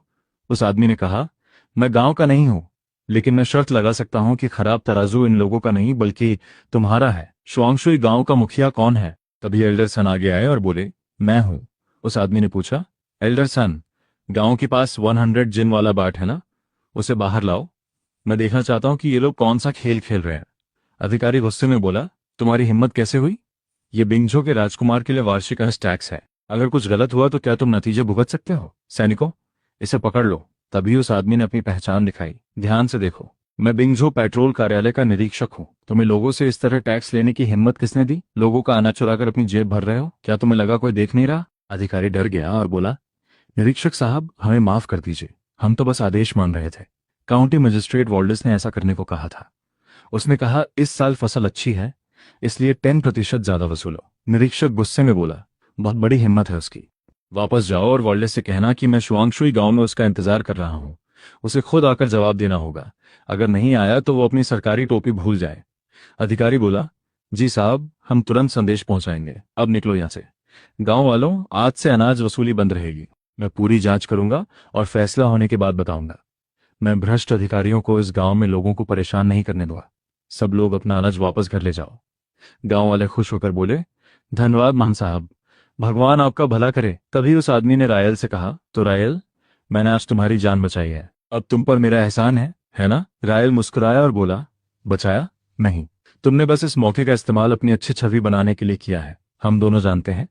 उस आदमी ने कहा, मैं गांव का नहीं हूं, लेकिन मैं शर्त लगा सकता हूं कि खराब तराजू इन लोगों का नहीं बल्कि तुम्हारा है। शुआंगशुई गांव का मुखिया कौन है? तभी एल्डरसन आगे आए और बोले, मैं हूं। उस आदमी ने पूछा, एल्डरसन, गांव के पास 100 जिन वाला बाट है ना, उसे बाहर लाओ, मैं देखना चाहता हूं कि ये लोग कौन सा खेल खेल रहे हैं। अधिकारी गुस्से में बोला, तुम्हारी हिम्मत कैसे हुई? ये बिंझो के राजकुमार के लिए वार्षिक टैक्स है, अगर कुछ गलत हुआ तो क्या तुम नतीजे भुगत सकते हो? सैनिकों, इसे पकड़ लो। तभी उस आदमी ने अपनी पहचान दिखाई, ध्यान से देखो, मैं बिंझो पेट्रोल कार्यालय का निरीक्षक हूँ। तुम्हें लोगों से इस तरह टैक्स लेने की हिम्मत किसने दी? लोगों का अनाज चुराकर अपनी जेब भर रहे हो? क्या तुम्हें लगा कोई देख नहीं रहा? अधिकारी डर गया और बोला, निरीक्षक साहब, हमें माफ कर दीजिए, हम तो बस आदेश मान रहे थे। काउंटी मजिस्ट्रेट वॉल्डेस ने ऐसा करने को कहा था। उसने कहा, इस साल फसल अच्छी है, इसलिए 10% ज्यादा वसूलो। निरीक्षक गुस्से में बोला, बहुत बड़ी हिम्मत है उसकी। वापस जाओ और वॉल्डेस से कहना कि मैं शुआंगशुई गांव में उसका इंतजार कर रहा हूं। उसे खुद आकर जवाब देना होगा। अगर नहीं आया तो वो अपनी सरकारी टोपी भूल जाए। अधिकारी बोला, जी साहब, हम तुरंत संदेश पहुंचाएंगे। अब निकलो यहां से। गांव वालों, आज से अनाज वसूली बंद रहेगी। मैं पूरी जांच करूंगा और फैसला होने के बाद बताऊंगा। मैं भ्रष्ट अधिकारियों को इस गांव में लोगों को परेशान नहीं करने दूंगा। सब लोग अपना अनाज वापस घर ले जाओ। गांव वाले खुश होकर बोले, धन्यवाद मान साहब, भगवान आपका भला करे। तभी उस आदमी ने रायल से कहा, तो रायल, मैंने आज तुम्हारी जान बचाई है, अब तुम पर मेरा एहसान है ना? रायल मुस्कुराया और बोला, बचाया नहीं, तुमने बस इस मौके का इस्तेमाल अपनी अच्छी छवि बनाने के लिए किया है। हम दोनों जानते हैं,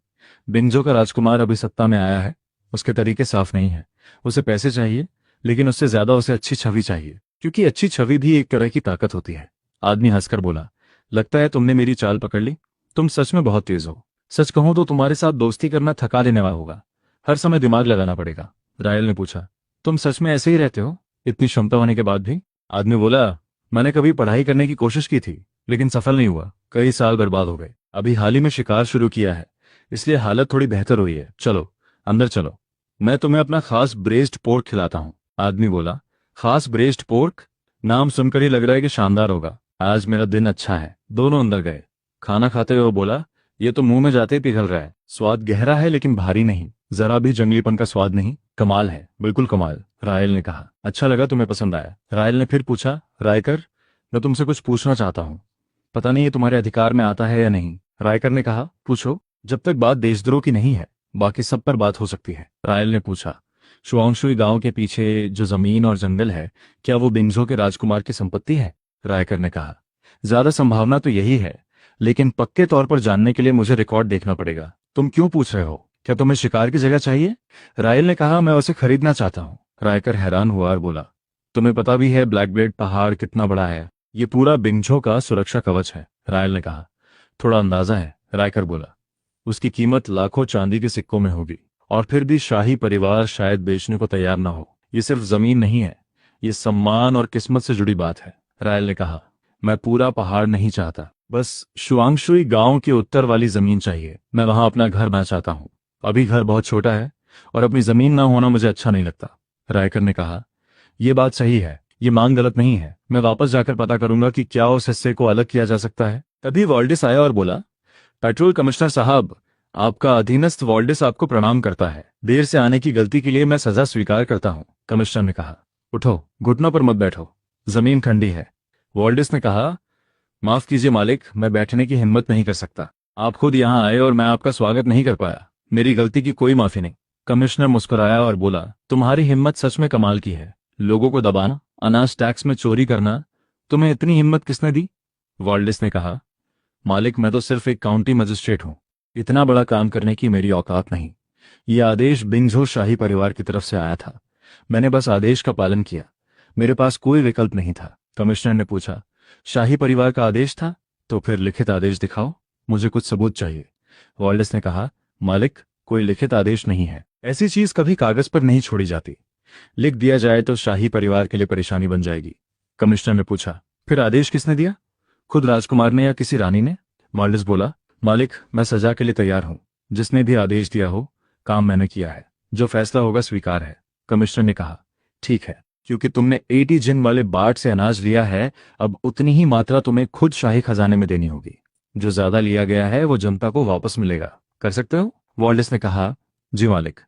बिंजो का राजकुमार अभी सत्ता में आया है, उसके तरीके साफ नहीं है। उसे पैसे चाहिए, लेकिन उससे ज्यादा उसे अच्छी छवि चाहिए, क्योंकि अच्छी छवि भी एक तरह की ताकत होती है। आदमी हंसकर बोला, लगता है तुमने मेरी चाल पकड़ ली। तुम सच में बहुत तेज हो। सच कहूं तो तुम्हारे साथ दोस्ती करना थका देने वाला होगा, हर समय दिमाग लगाना पड़ेगा। रायल ने पूछा, तुम सच में ऐसे ही रहते हो, इतनी क्षमता होने के बाद भी? आदमी बोला, मैंने कभी पढ़ाई करने की कोशिश की थी, लेकिन सफल नहीं हुआ, कई साल बर्बाद हो गए। अभी हाल ही में शिकार शुरू किया है, इसलिए हालत थोड़ी बेहतर हुई है। चलो अंदर चलो, मैं तुम्हें अपना खास ब्रेस्ड पोर्क खिलाता हूँ। आदमी बोला, खास ब्रेस्ड पोर्क? नाम सुनकर ही लग रहा है कि शानदार होगा। आज मेरा दिन अच्छा है। दोनों अंदर गए। खाना खाते हुए बोला, ये तो मुंह में जाते ही पिघल रहा है। स्वाद गहरा है लेकिन भारी नहीं, जरा भी जंगलीपन का स्वाद नहीं। कमाल है, बिल्कुल कमाल। रायल ने कहा, अच्छा लगा तुम्हें पसंद आया। रायल ने फिर पूछा, रायकर, मैं तुमसे कुछ पूछना चाहता हूँ, पता नहीं ये तुम्हारे अधिकार में आता है या नहीं। रायकर ने कहा, पूछो, जब तक बात देशद्रोह की नहीं है, बाकी सब पर बात हो सकती है। रायल ने पूछा, शुआंगशुई गांव के पीछे जो जमीन और जंगल है, क्या वो बिंझो के राजकुमार की संपत्ति है? रायकर ने कहा, ज्यादा संभावना तो यही है, लेकिन पक्के तौर पर जानने के लिए मुझे रिकॉर्ड देखना पड़ेगा। तुम क्यों पूछ रहे हो? क्या तुम्हें शिकार की जगह चाहिए? रायल ने कहा, मैं उसे खरीदना चाहता हूँ। रायकर हैरान हुआ और बोला, तुम्हें पता भी है ब्लैकबेड पहाड़ कितना बड़ा है? ये पूरा बिंझो का सुरक्षा कवच है। रायल ने कहा, थोड़ा अंदाजा है। रायकर बोला, उसकी कीमत लाखों चांदी के सिक्कों में होगी, और फिर भी शाही परिवार शायद बेचने को तैयार ना हो। ये सिर्फ जमीन नहीं है, ये सम्मान और किस्मत से जुड़ी बात है। रायल ने कहा, मैं पूरा पहाड़ नहीं चाहता, बस शुआंगशुई गांव की उत्तर वाली जमीन चाहिए। मैं वहां अपना घर बना चाहता हूँ। अभी घर बहुत छोटा है और अपनी जमीन ना होना मुझे अच्छा नहीं लगता। रायकर ने कहा, यह बात सही है, ये मांग गलत नहीं है। मैं वापस जाकर पता करूंगा कि क्या उस हिस्से को अलग किया जा सकता है। तभी वॉल्डेस आया और बोला, पेट्रोल कमिश्नर साहब, आपका अधीनस्थ वॉल्डिस आपको प्रणाम करता है। देर से आने की गलती के लिए मैं सजा स्वीकार करता हूँ, कमिश्नर ने कहा। उठो, घुटनों पर मत बैठो, जमीन ठंडी है। वॉल्डिस ने कहा, माफ कीजिए मालिक, मैं बैठने की हिम्मत नहीं कर सकता। आप खुद यहाँ आए और मैं आपका स्वागत नहीं कर पाया। मेरी गलती की कोई माफी नहीं। कमिश्नर मुस्कुराया और बोला, तुम्हारी हिम्मत सच में कमाल की है। लोगों को दबाना, अनाज टैक्स में चोरी करना, तुम्हें इतनी हिम्मत किसने दी? वॉल्डिस ने कहा, मालिक मैं तो सिर्फ एक काउंटी मजिस्ट्रेट हूँ। इतना बड़ा काम करने की मेरी औकात नहीं। यह आदेश बिंगझो शाही परिवार की तरफ से आया था। मैंने बस आदेश का पालन किया। मेरे पास कोई विकल्प नहीं था। कमिश्नर ने पूछा, शाही परिवार का आदेश था? तो फिर लिखित आदेश दिखाओ, मुझे कुछ सबूत चाहिए। वॉल्डिस ने कहा, मालिक कोई लिखित आदेश नहीं है। ऐसी चीज कभी कागज पर नहीं छोड़ी जाती। लिख दिया जाए तो शाही परिवार के लिए परेशानी बन जाएगी। कमिश्नर ने पूछा, फिर आदेश किसने दिया? खुद राजकुमार ने या किसी रानी ने? वॉल्डिस बोला, मालिक मैं सजा के लिए तैयार हूं। जिसने भी आदेश दिया हो, काम मैंने किया है। जो फैसला होगा स्वीकार है। कमिश्नर ने कहा, ठीक है, क्योंकि तुमने 80 जिन वाले बाट से अनाज लिया है, अब उतनी ही मात्रा तुम्हें खुद शाही खजाने में देनी होगी। जो ज्यादा लिया गया है वो जनता को वापस मिलेगा। कर सकते हो? वॉल्डिस ने कहा, जी मालिक,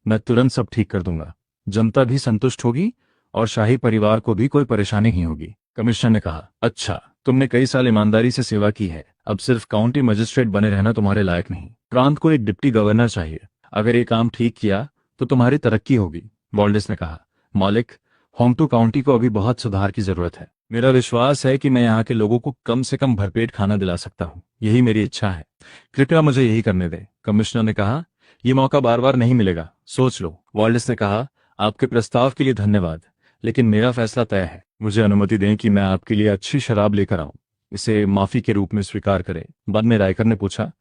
मैं तुरंत सब ठीक कर दूंगा। जनता भी संतुष्ट होगी और शाही परिवार को भी कोई परेशानी नहीं होगी। कमिश्नर ने कहा, अच्छा, तुमने कई साल ईमानदारी से सेवा की है। अब सिर्फ काउंटी मजिस्ट्रेट बने रहना तुम्हारे लायक नहीं। प्रांत को एक डिप्टी गवर्नर चाहिए। अगर ये काम ठीक किया तो तुम्हारी तरक्की होगी। वॉल्डिस ने कहा, मालिक होंगटू काउंटी को अभी बहुत सुधार की जरूरत है। मेरा विश्वास है कि मैं यहाँ के लोगों को कम से कम भरपेट खाना दिला सकता हूँ। यही मेरी इच्छा है। कृपया मुझे यही करने दे। कमिश्नर ने कहा, यह मौका बार बार नहीं मिलेगा, सोच लो। वॉल्डिस ने कहा, आपके प्रस्ताव के लिए धन्यवाद, लेकिन मेरा फैसला तय है। मुझे अनुमति दें कि मैं आपके लिए अच्छी शराब लेकर आऊं। इसे माफी के रूप में स्वीकार करें। बाद में रायकर ने पूछा,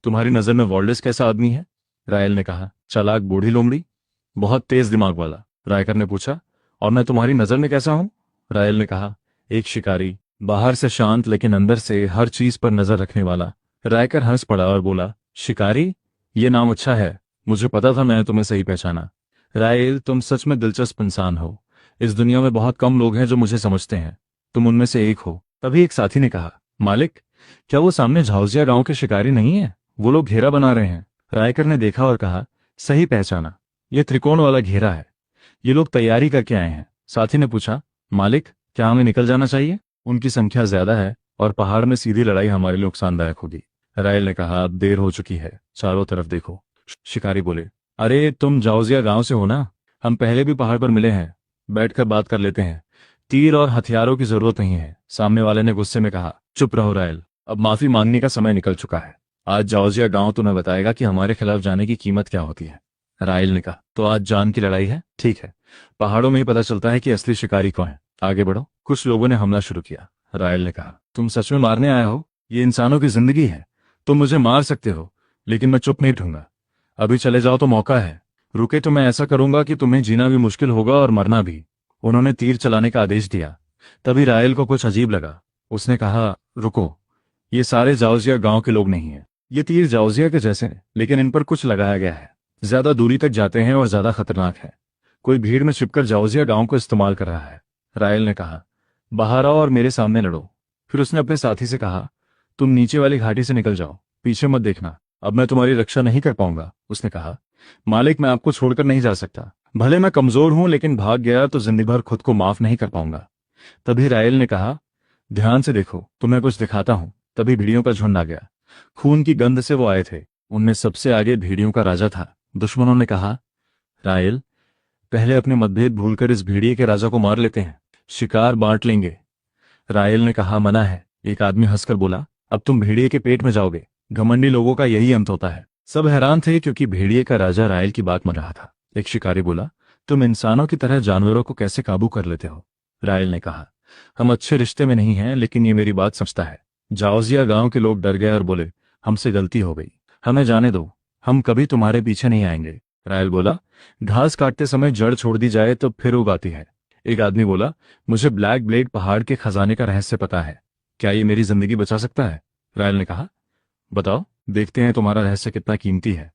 तुम्हारी नजर में वॉल्डिस कैसा आदमी है? रायल ने कहा, चालाक बूढ़ी लोमड़ी, बहुत तेज दिमाग वाला। रायकर ने पूछा, और मैं तुम्हारी नजर में कैसा हूं? रायल ने कहा, एक शिकारी, बाहर से शांत लेकिन अंदर से हर चीज पर नजर रखने वाला। रायकर हंस पड़ा और बोला, शिकारी? ये नाम अच्छा है। मुझे पता था मैंने तुम्हें सही पहचाना। रायल, तुम सच में दिलचस्प इंसान हो। इस दुनिया में बहुत कम लोग हैं जो मुझे समझते हैं। तुम उनमें से एक हो। तभी एक साथी ने कहा, मालिक क्या वो सामने झाउजिया गांव के शिकारी नहीं है? वो लोग घेरा बना रहे हैं। रायकर ने देखा और कहा, सही पहचाना, ये त्रिकोण वाला घेरा है। ये लोग तैयारी करके आए हैं। साथी ने पूछा, मालिक क्या हमें निकल जाना चाहिए? उनकी संख्या ज्यादा है और पहाड़ में सीधी लड़ाई हमारे लिए नुकसानदायक होगी। रायल ने कहा, अब देर हो चुकी है, चारों तरफ देखो। शिकारी बोले, अरे तुम जाउजिया गांव से हो ना? हम पहले भी पहाड़ पर मिले हैं। बैठकर बात कर लेते हैं। तीर और हथियारों की जरूरत नहीं है। सामने वाले ने गुस्से में कहा, चुप रहो रायल, अब माफी मांगने का समय निकल चुका है। आज जाउजिया गांव तुम्हें बताएगा कि हमारे खिलाफ जाने की कीमत क्या होती है। रायल ने कहा, तो आज जान की लड़ाई है? ठीक है, पहाड़ों में ही पता चलता है कि असली शिकारी कौन है। आगे बढ़ो। कुछ लोगों ने हमला शुरू किया। रायल ने कहा, तुम सच में मारने आए हो? ये इंसानों की जिंदगी है। तुम मुझे मार सकते हो, लेकिन मैं चुप नहीं रहूंगा। अभी चले जाओ तो मौका है। रुके तो मैं ऐसा करूंगा कि तुम्हें जीना भी मुश्किल होगा और मरना भी। उन्होंने तीर चलाने का आदेश दिया। तभी रायल को कुछ अजीब लगा। उसने कहा, रुको, ये सारे जाउजिया गांव के लोग नहीं हैं। ये तीर जाउजिया के जैसे हैं, लेकिन इन पर कुछ लगाया गया है। ज्यादा दूरी तक जाते हैं और ज्यादा खतरनाक है। कोई भीड़ में छिपकर जाउजिया गांव को इस्तेमाल कर रहा है। रायल ने कहा, बाहर आओ और मेरे सामने लड़ो। फिर उसने अपने साथी से कहा, तुम नीचे वाली घाटी से निकल जाओ, पीछे मत देखना। अब मैं तुम्हारी रक्षा नहीं कर पाऊंगा। उसने कहा, मालिक मैं आपको छोड़कर नहीं जा सकता। भले मैं कमजोर हूं, लेकिन भाग गया तो जिंदगी भर खुद को माफ नहीं कर पाऊंगा। तभी रायल ने कहा, ध्यान से देखो, तुम्हें कुछ दिखाता हूं। तभी भेड़ियों का झुंड आ गया। खून की गंध से वो आए थे। उनमें सबसे आगे भेड़ियों का राजा था। दुश्मनों ने कहा, रायल पहले अपने मतभेद भूलकर इस भेड़िए के राजा को मार लेते हैं, शिकार बांट लेंगे। रायल ने कहा, मना है। एक आदमी हंसकर बोला, अब तुम भेड़िए के पेट में जाओगे। घमंडी लोगों का यही अंत होता है। सब हैरान थे क्योंकि भेड़िए का राजा रायल की बात मान रहा था। एक शिकारी बोला, तुम इंसानों की तरह जानवरों को कैसे काबू कर लेते हो? रायल ने कहा, हम अच्छे रिश्ते में नहीं हैं, लेकिन ये मेरी बात समझता है। जाउजिया गांव के लोग डर गए और बोले, हमसे गलती हो गई, हमें जाने दो, हम कभी तुम्हारे पीछे नहीं आएंगे। रायल बोला, घास काटते समय जड़ छोड़ दी जाए तो फिर उगाती है। एक आदमी बोला, मुझे ब्लैक ब्लेड पहाड़ के खजाने का रहस्य पता है। क्या ये मेरी जिंदगी बचा सकता है? रायल ने कहा, बताओ, देखते हैं तुम्हारा रहस्य कितना कीमती है।